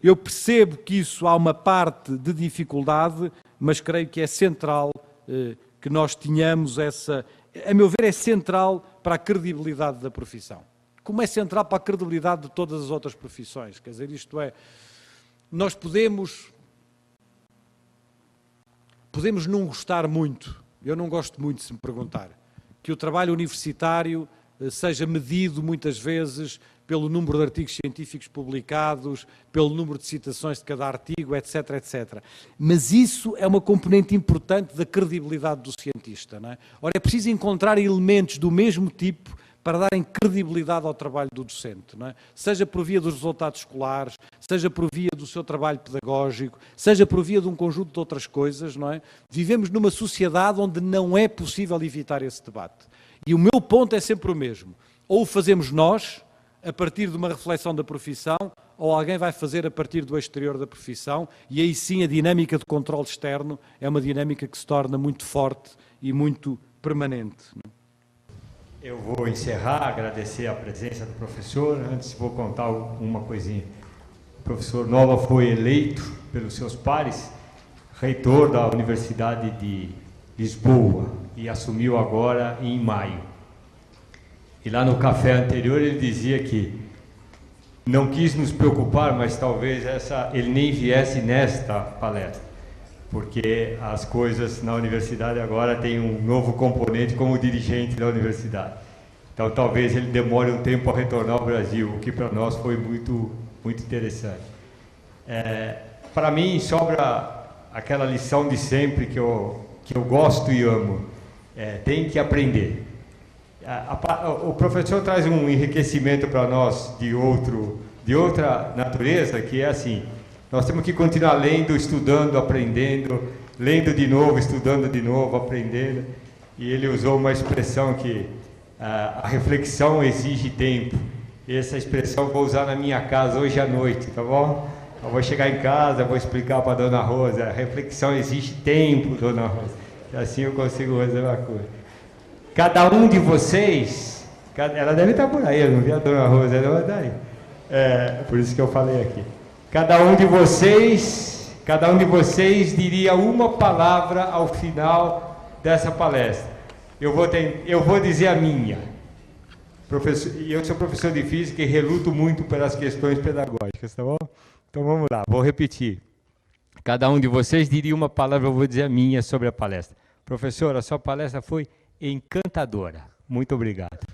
eu percebo que isso há uma parte de dificuldade, mas creio que é central que nós tenhamos essa... A meu ver, é central para a credibilidade da profissão. Como é central para a credibilidade de todas as outras profissões. Quer dizer, isto é, nós podemos não gostar muito, eu não gosto muito, se me perguntar, que o trabalho universitário seja medido muitas vezes pelo número de artigos científicos publicados, pelo número de citações de cada artigo, etc, etc. Mas isso é uma componente importante da credibilidade do cientista, não é? Ora, é preciso encontrar elementos do mesmo tipo para darem credibilidade ao trabalho do docente, não é? Seja por via dos resultados escolares, seja por via do seu trabalho pedagógico, seja por via de um conjunto de outras coisas, não é? Vivemos numa sociedade onde não é possível evitar esse debate. E o meu ponto é sempre o mesmo. Ou o fazemos nós, a partir de uma reflexão da profissão, ou alguém vai fazer a partir do exterior da profissão, e aí sim a dinâmica de controle externo é uma dinâmica que se torna muito forte e muito permanente, não é? Eu vou encerrar, agradecer a presença do professor. Antes vou contar uma coisinha. O professor Nova foi eleito pelos seus pares reitor da Universidade de Lisboa e assumiu agora em maio. E lá no café anterior ele dizia que não quis nos preocupar, mas talvez ele nem viesse nesta palestra, porque as coisas na universidade agora têm um novo componente como dirigente da universidade. Então, talvez ele demore um tempo a retornar ao Brasil, o que para nós foi muito, muito interessante. Para mim, sobra aquela lição de sempre que eu gosto e amo. Tem que aprender. O professor traz um enriquecimento para nós de outra natureza, que é assim: nós temos que continuar lendo, estudando, aprendendo, lendo de novo, estudando de novo, aprendendo. E ele usou uma expressão que a reflexão exige tempo. E essa expressão eu vou usar na minha casa hoje à noite, tá bom? Eu vou chegar em casa, vou explicar para a dona Rosa: a reflexão exige tempo, dona Rosa. E assim eu consigo resolver a coisa. Cada um de vocês, ela deve estar por aí, eu não vi a dona Rosa, ela está aí. Por isso que eu falei aqui. Cada um de vocês diria uma palavra ao final dessa palestra. Eu vou dizer a minha. Eu sou professor de física e reluto muito pelas questões pedagógicas, tá bom? Então vamos lá, vou repetir. Cada um de vocês diria uma palavra, eu vou dizer a minha sobre a palestra. Professor, a sua palestra foi encantadora. Muito obrigado.